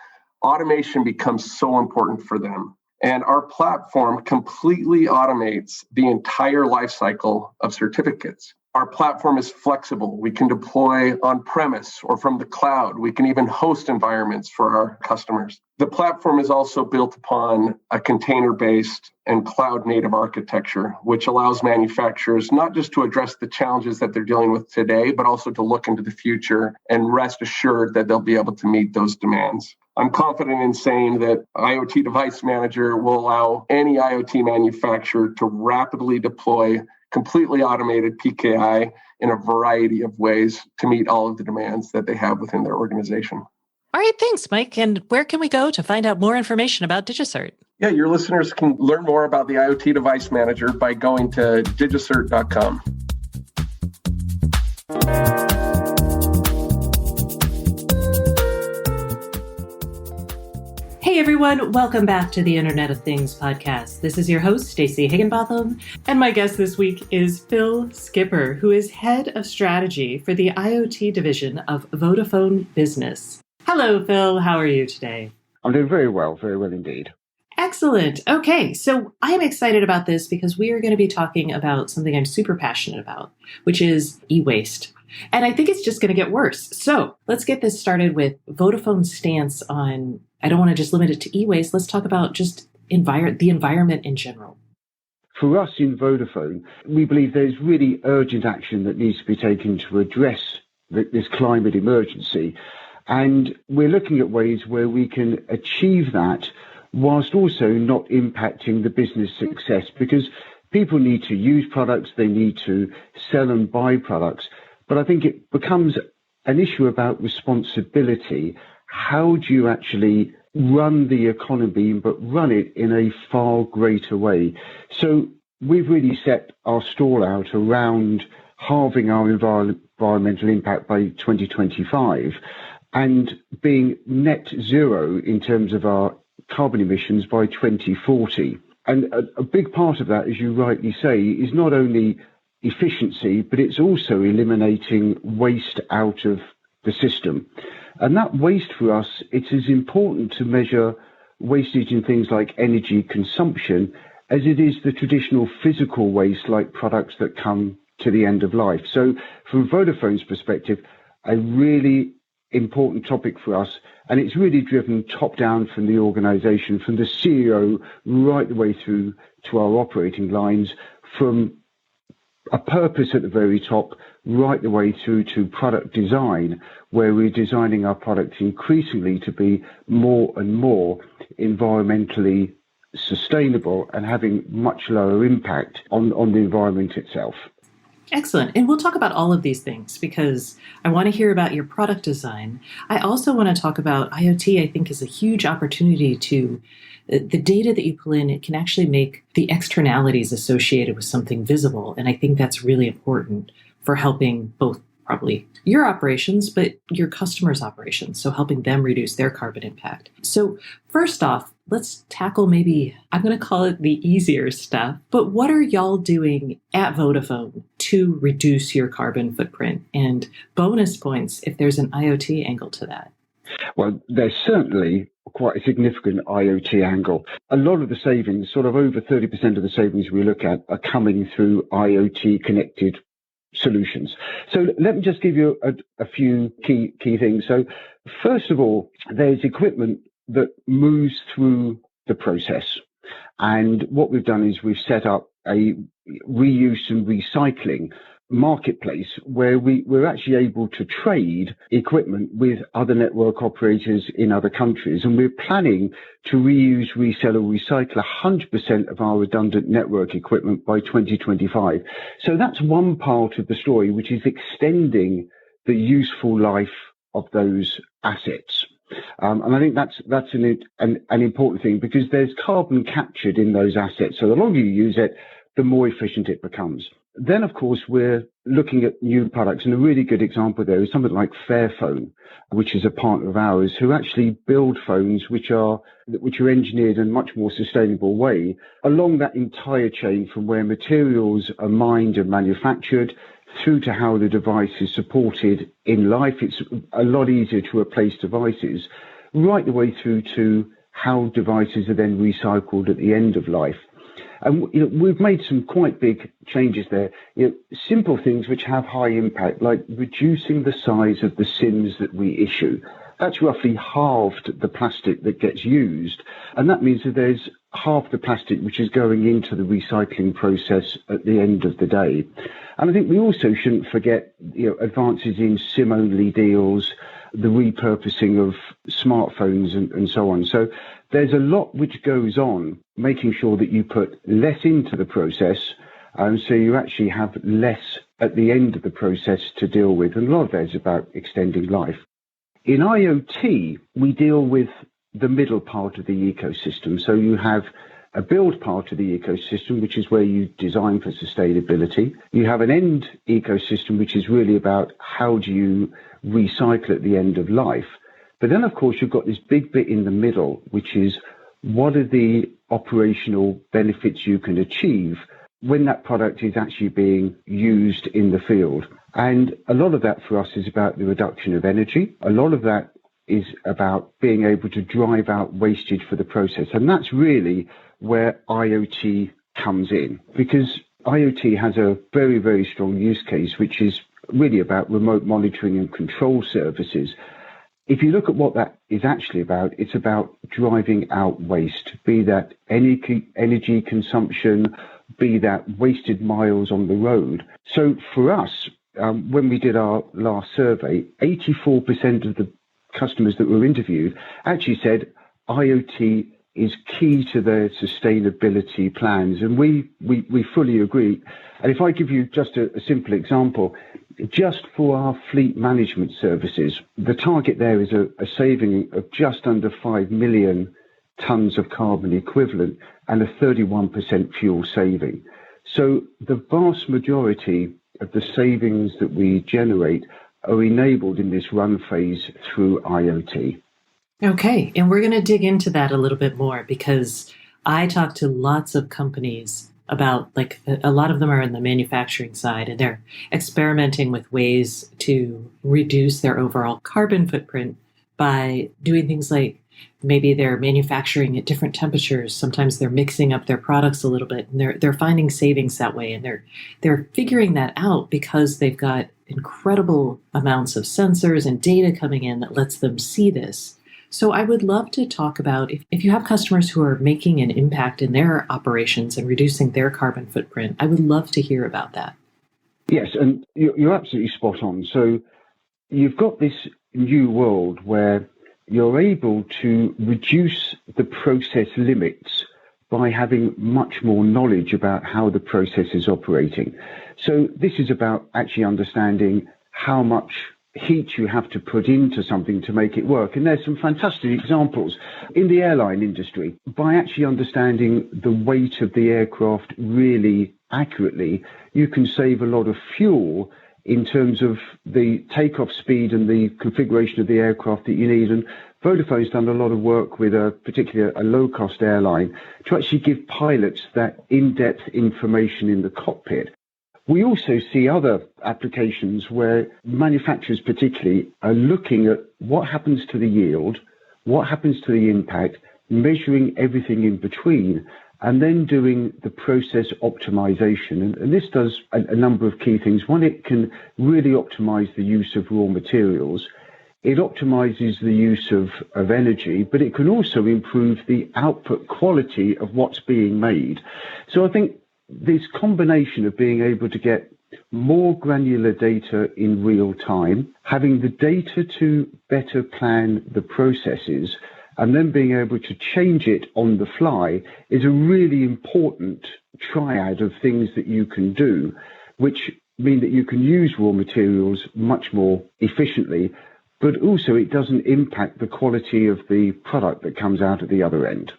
automation becomes so important for them. And our platform completely automates the entire lifecycle of certificates. Our platform is flexible. We can deploy on-premise or from the cloud. We can even host environments for our customers. The platform is also built upon a container-based and cloud-native architecture, which allows manufacturers not just to address the challenges that they're dealing with today, but also to look into the future and rest assured that they'll be able to meet those demands. I'm confident in saying that Iot Device Manager will allow any IoT manufacturer to rapidly deploy completely automated PKI in a variety of ways to meet all of the demands that they have within their organization. All right, thanks, Mike. And where can we go to find out more information about Digicert? Yeah, your listeners can learn more about the Iot Device Manager by going to digicert.com. Hey everyone, welcome back to the Internet of Things podcast. This is your host, Stacey Higginbotham, and my guest this week is Phil Skipper, who is head of strategy for the IoT division of Vodafone Business. Hello, Phil. How are you today? I'm doing very well indeed. Excellent. Okay, so I'm excited about this because we are going to be talking about something I'm super passionate about, which is e-waste. And I think it's just going to get worse. So let's get this started with Vodafone's stance on, I don't want to just limit it to e-waste. Let's talk about just the environment in general? For us in Vodafone, we believe there's really urgent action that needs to be taken to address this climate emergency. And we're looking at ways where we can achieve that whilst also not impacting the business success, because people need to use products, they need to sell and buy products. But I think it becomes an issue about responsibility. How do you actually run the economy, but run it in a far greater way? So we've really set our stall out around halving our environmental impact by 2025 and being net zero in terms of our carbon emissions by 2040. And a big part of that, as you rightly say, is not only efficiency, but it's also eliminating waste out of the system. And that waste for us, it is important to measure wastage in things like energy consumption as it is the traditional physical waste like products that come to the end of life. So from Vodafone's perspective, a really important topic for us, and it's really driven top down from the organization, from the CEO right the way through to our operating lines, from a purpose at the very top right the way through to product design, where we're designing our products increasingly to be more and more environmentally sustainable and having much lower impact on the environment itself. Excellent. And we'll talk about all of these things because I want to hear about your product design. I also want to talk about IoT. I think is a huge opportunity to the data that you pull in. It can actually make the externalities associated with something visible. And I think that's really important for helping both probably your operations, but your customers' operations. So helping them reduce their carbon impact. So first off, let's tackle maybe, I'm going to call it the easier stuff, but what are y'all doing at Vodafone to reduce your carbon footprint? And bonus points if there's an IoT angle to that. Well, there's certainly quite a significant IoT angle. A lot of the savings, sort of over 30% of the savings we look at, are coming through IoT connected solutions. So let me just give you a few key things. So first of all, there's equipment that moves through the process. And what we've done is we've set up a reuse and recycling marketplace where we're actually able to trade equipment with other network operators in other countries. And we're planning to reuse, resell, or recycle 100% of our redundant network equipment by 2025. So that's one part of the story, which is extending the useful life of those assets. And I think that's an important thing because there's carbon captured in those assets. So the longer you use it, the more efficient it becomes. Then, of course, we're looking at new products. And a really good example there is something like Fairphone, which is a partner of ours, who actually build phones which are engineered in a much more sustainable way along that entire chain from where materials are mined and manufactured through to how the device is supported in life. It's a lot easier to replace devices, right the way through to how devices are then recycled at the end of life. And we've made some quite big changes there. Simple things which have high impact, like reducing the size of the SIMs that we issue. That's roughly halved the plastic that gets used. And that means that there's half the plastic which is going into the recycling process at the end of the day. And I think we also shouldn't forget advances in SIM-only deals, the repurposing of smartphones and so on. So there's a lot which goes on, making sure that you put less into the process, so you actually have less at the end of the process to deal with. And a lot of that is about extending life. In IoT, we deal with the middle part of the ecosystem. So you have a build part of the ecosystem, which is where you design for sustainability. You have an end ecosystem, which is really about how do you recycle at the end of life. But then, of course, you've got this big bit in the middle, which is what are the operational benefits you can achieve when that product is actually being used in the field. And a lot of that for us is about the reduction of energy. A lot of that is about being able to drive out wastage for the process. And that's really where IoT comes in, because IoT has a very, very strong use case, which is really about remote monitoring and control services. if you look at what that is actually about, it's about driving out waste, be that energy consumption, be that wasted miles on the road. So for us, when we did our last survey, 84% of the customers that were interviewed actually said IoT is key to their sustainability plans. And we fully agree. And if I give you just a simple example, just for our fleet management services, the target there is a saving of just under 5 million tons of carbon equivalent and a 31% fuel saving. So the vast majority of the savings that we generate are enabled in this run phase through IoT. Okay, and we're going to dig into that a little bit more because I talk to lots of companies about, like, a lot of them are in the manufacturing side and they're experimenting with ways to reduce their overall carbon footprint by doing things like maybe they're manufacturing at different temperatures. Sometimes they're mixing up their products a little bit and they're finding savings that way. And they're figuring that out because they've got incredible amounts of sensors and data coming in that lets them see this. So I would love to talk about if you have customers who are making an impact in their operations and reducing their carbon footprint, I would love to hear about that. Yes, and you're absolutely spot on. So you've got this new world where you're able to reduce the process limits by having much more knowledge about how the process is operating. So this is about actually understanding how much heat you have to put into something to make it work. And there's some fantastic examples in the airline industry. By actually understanding the weight of the aircraft really accurately, you can save a lot of fuel in terms of the takeoff speed and the configuration of the aircraft that you need. And Vodafone's done a lot of work with particularly a low-cost airline to actually give pilots that in-depth information in the cockpit. We also see other applications where manufacturers particularly are looking at what happens to the yield, what happens to the impact, measuring everything in between, and then doing the process optimization. And this does a number of key things. One, it can really optimize the use of raw materials. It optimizes the use of energy, but it can also improve the output quality of what's being made. So I think this combination of being able to get more granular data in real time, having the data to better plan the processes, and then being able to change it on the fly is a really important triad of things that you can do, which mean that you can use raw materials much more efficiently, but also it doesn't impact the quality of the product that comes out at the other end.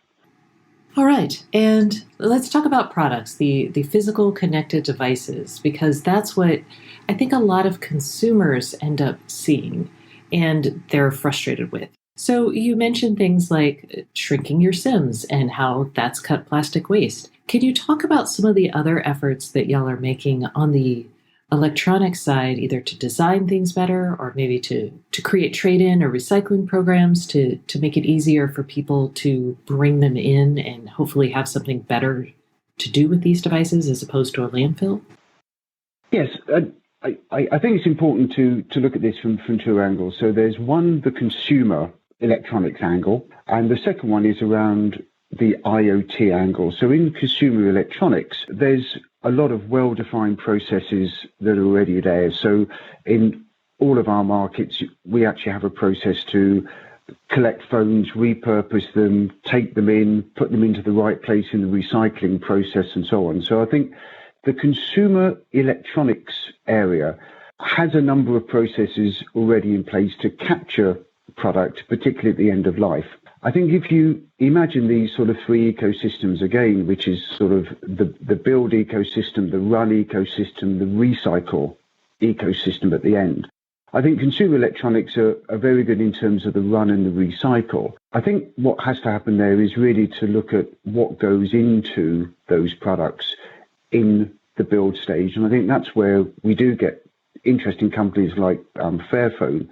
All right, and let's talk about products, the physical connected devices, because that's what I think a lot of consumers end up seeing and they're frustrated with. So you mentioned things like shrinking your SIMs and how that's cut plastic waste. Can you talk about some of the other efforts that y'all are making on the electronic side, either to design things better or maybe to create trade-in or recycling programs to make it easier for people to bring them in and hopefully have something better to do with these devices as opposed to a landfill? Yes, I think it's important to look at this from two angles. So there's one, the consumer electronics angle, and the second one is around the IoT angle. So in consumer electronics, there's a lot of well-defined processes that are already there. So in all of our markets, we actually have a process to collect phones, repurpose them, take them in, put them into the right place in the recycling process and so on. So I think the consumer electronics area has a number of processes already in place to capture product, particularly at the end of life. I think if you imagine these sort of three ecosystems again, which is sort of the build ecosystem, the run ecosystem, the recycle ecosystem at the end, I think consumer electronics are very good in terms of the run and the recycle. I think what has to happen there is really to look at what goes into those products in the build stage. And I think that's where we do get interesting companies like Fairphone,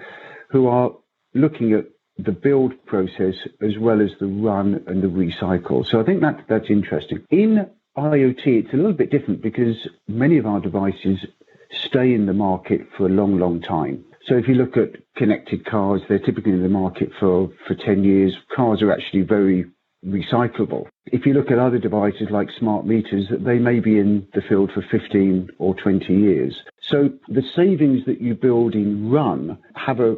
who are looking at the build process as well as the run and the recycle. So I think that's interesting. In IoT, it's a little bit different because many of our devices stay in the market for a long, long time. So if you look at connected cars, they're typically in the market for 10 years. Cars are actually very recyclable. If you look at other devices like smart meters, they may be in the field for 15 or 20 years. So the savings that you build in run have a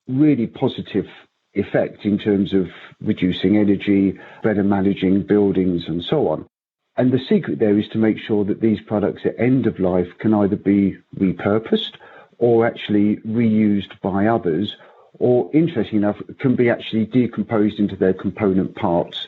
really positive effect in terms of reducing energy, better managing buildings and so on. And the secret there is to make sure that these products at end of life can either be repurposed or actually reused by others, or interesting enough, can be actually decomposed into their component parts.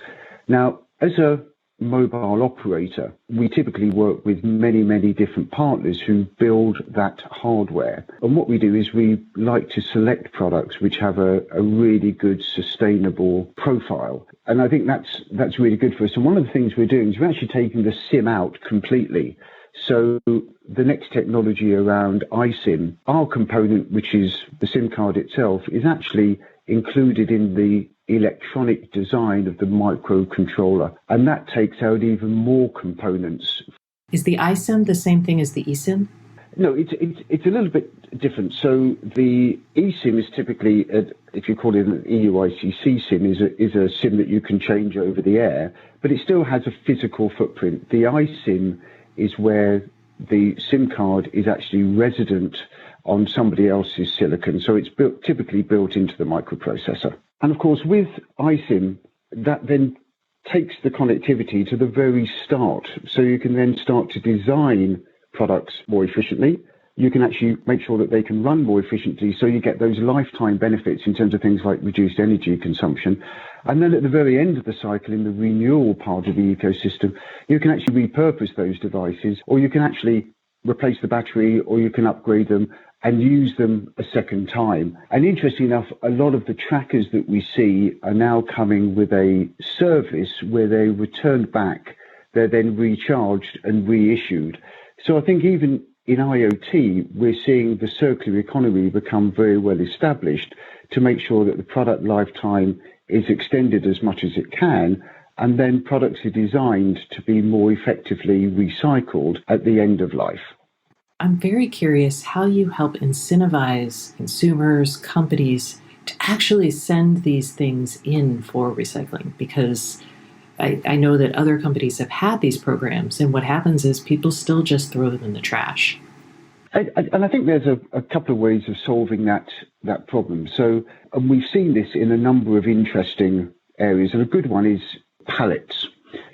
Now, as a mobile operator, we typically work with many, many different partners who build that hardware. And what we do is we like to select products which have a really good sustainable profile. And I think that's really good for us. And one of the things we're doing is we're actually taking the SIM out completely. So the next technology around iSIM, our component, which is the SIM card itself, is actually included in the electronic design of the microcontroller, and that takes out even more components. Is the iSIM the same thing as the eSIM? No, it's a little bit different. So the eSIM is typically, if you call it an EUICC SIM, is a SIM that you can change over the air, but it still has a physical footprint. The iSIM is where the SIM card is actually resident on somebody else's silicon. So it's typically built into the microprocessor. And of course, with iSIM, that then takes the connectivity to the very start. So you can then start to design products more efficiently. You can actually make sure that they can run more efficiently. So you get those lifetime benefits in terms of things like reduced energy consumption. And then at the very end of the cycle, in the renewal part of the ecosystem, you can actually repurpose those devices, or you can actually replace the battery, or you can upgrade them and use them a second time. And interestingly enough, a lot of the trackers that we see are now coming with a service where they're returned back, they're then recharged and reissued. So I think even in IoT, we're seeing the circular economy become very well established to make sure that the product lifetime is extended as much as it can, and then products are designed to be more effectively recycled at the end of life. I'm very curious how you help incentivize consumers, companies to actually send these things in for recycling, because I know that other companies have had these programs, and what happens is people still just throw them in the trash. And I think there's a couple of ways of solving that problem. So we've seen this in a number of interesting areas, and a good one is pallets.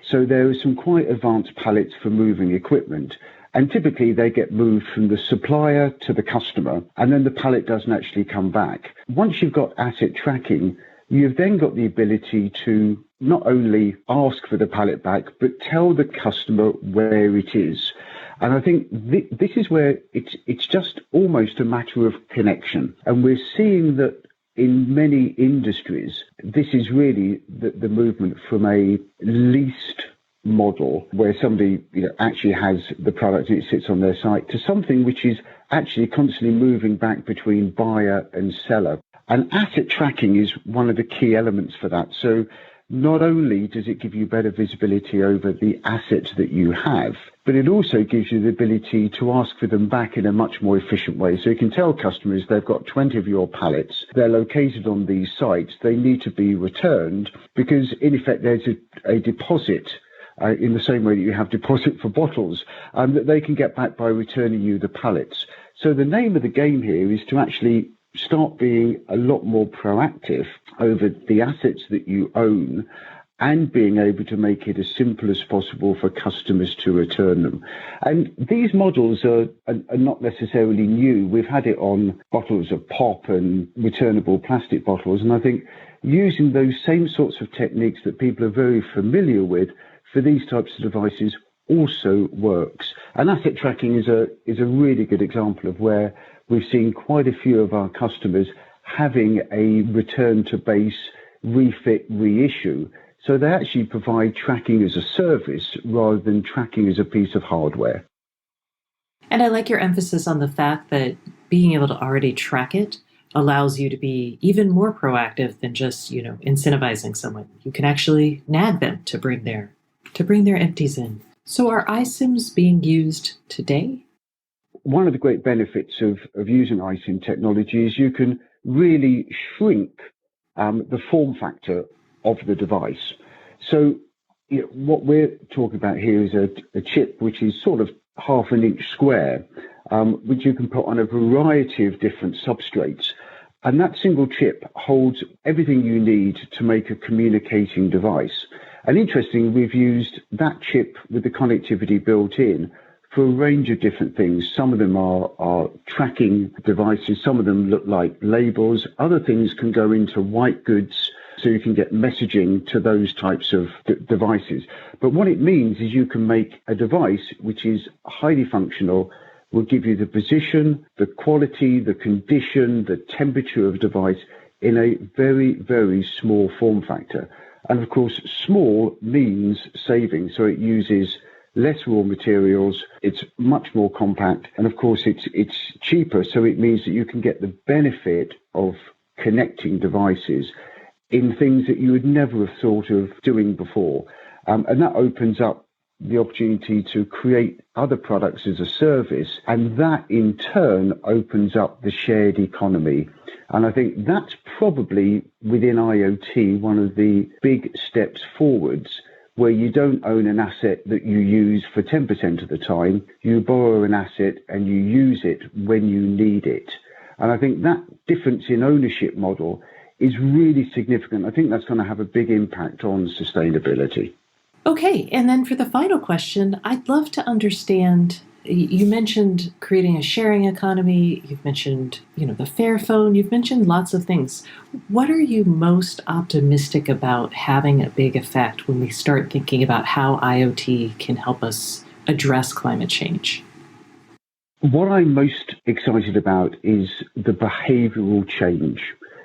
So there are some quite advanced pallets for moving equipment, and typically they get moved from the supplier to the customer, and then the pallet doesn't actually come back. Once you've got asset tracking, you've then got the ability to not only ask for the pallet back, but tell the customer where it is. And I think this is where it's just almost a matter of connection. And we're seeing that in many industries, this is really the movement from a leased model where somebody actually has the product and it sits on their site, to something which is actually constantly moving back between buyer and seller. And asset tracking is one of the key elements for that. So not only does it give you better visibility over the assets that you have, but it also gives you the ability to ask for them back in a much more efficient way. So you can tell customers they've got 20 of your pallets, they're located on these sites, they need to be returned, because in effect there's a deposit in the same way that you have deposit for bottles, that they can get back by returning you the pallets. So the name of the game here is to actually start being a lot more proactive over the assets that you own, and being able to make it as simple as possible for customers to return them. And these models are not necessarily new. We've had it on bottles of pop and returnable plastic bottles. And I think using those same sorts of techniques that people are very familiar with for these types of devices also works. And asset tracking is a really good example of where we've seen quite a few of our customers having a return to base, refit, reissue. So they actually provide tracking as a service rather than tracking as a piece of hardware. And I like your emphasis on the fact that being able to already track it allows you to be even more proactive than just, incentivizing someone. You can actually nag them to bring their empties in. So are iSIMs being used today? one of the great benefits of using iSIM technology is you can really shrink the form factor of the device. So what we're talking about here is a chip which is sort of half an inch square, which you can put on a variety of different substrates. And that single chip holds everything you need to make a communicating device. And interestingly, we've used that chip with the connectivity built in for a range of different things. Some of them are tracking devices. Some of them look like labels. Other things can go into white goods, so you can get messaging to those types of devices. But what it means is you can make a device which is highly functional, will give you the position, the quality, the condition, the temperature of the device in a very, very small form factor. And of course, small means saving. So it uses less raw materials, it's much more compact, and of course it's cheaper. So it means that you can get the benefit of connecting devices in things that you would never have thought of doing before. And that opens up the opportunity to create other products as a service, and that in turn opens up the shared economy. And I think that's probably within IoT one of the big steps forwards, where you don't own an asset that you use for 10% of the time, you borrow an asset and you use it when you need it. And I think that difference in ownership model is really significant. I think that's going to have a big impact on sustainability. Okay, and then for the final question, I'd love to understand, you mentioned creating a sharing economy, you've mentioned, the Fairphone, you've mentioned lots of things. What are you most optimistic about having a big effect when we start thinking about how IoT can help us address climate change? What I'm most excited about is the behavioral change.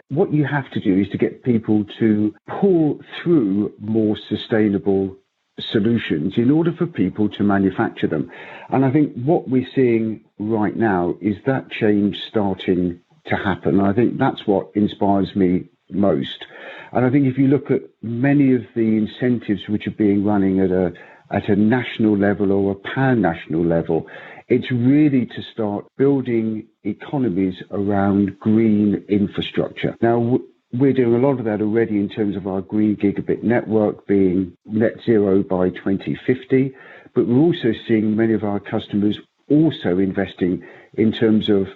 What you have to do is to get people to pull through more sustainable solutions in order for people to manufacture them. And I think what we're seeing right now is that change starting to happen. And I think that's what inspires me most. And I think if you look at many of the incentives which are being running at a national level or a pan-national level, it's really to start building economies around green infrastructure. Now, we're doing a lot of that already in terms of our green gigabit network being net zero by 2050, but we're also seeing many of our customers also investing in terms of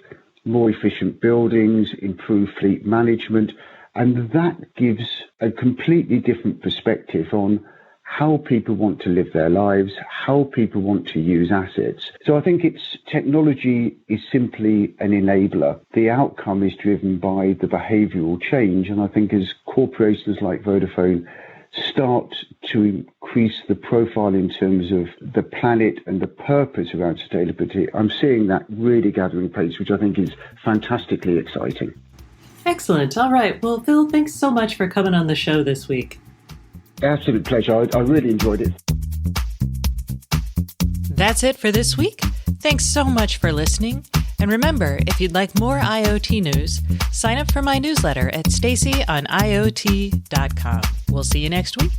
more efficient buildings, improved fleet management, and that gives a completely different perspective on how people want to live their lives, how people want to use assets. So I think technology is simply an enabler. The outcome is driven by the behavioral change. And I think as corporations like Vodafone start to increase the profile in terms of the planet and the purpose around sustainability, I'm seeing that really gathering pace, which I think is fantastically exciting. Excellent. All right. Well, Phil, thanks so much for coming on the show this week. Absolute pleasure. I really enjoyed it. That's it for this week. Thanks so much for listening. And remember, if you'd like more IoT news, sign up for my newsletter at stacyoniot.com. We'll see you next week.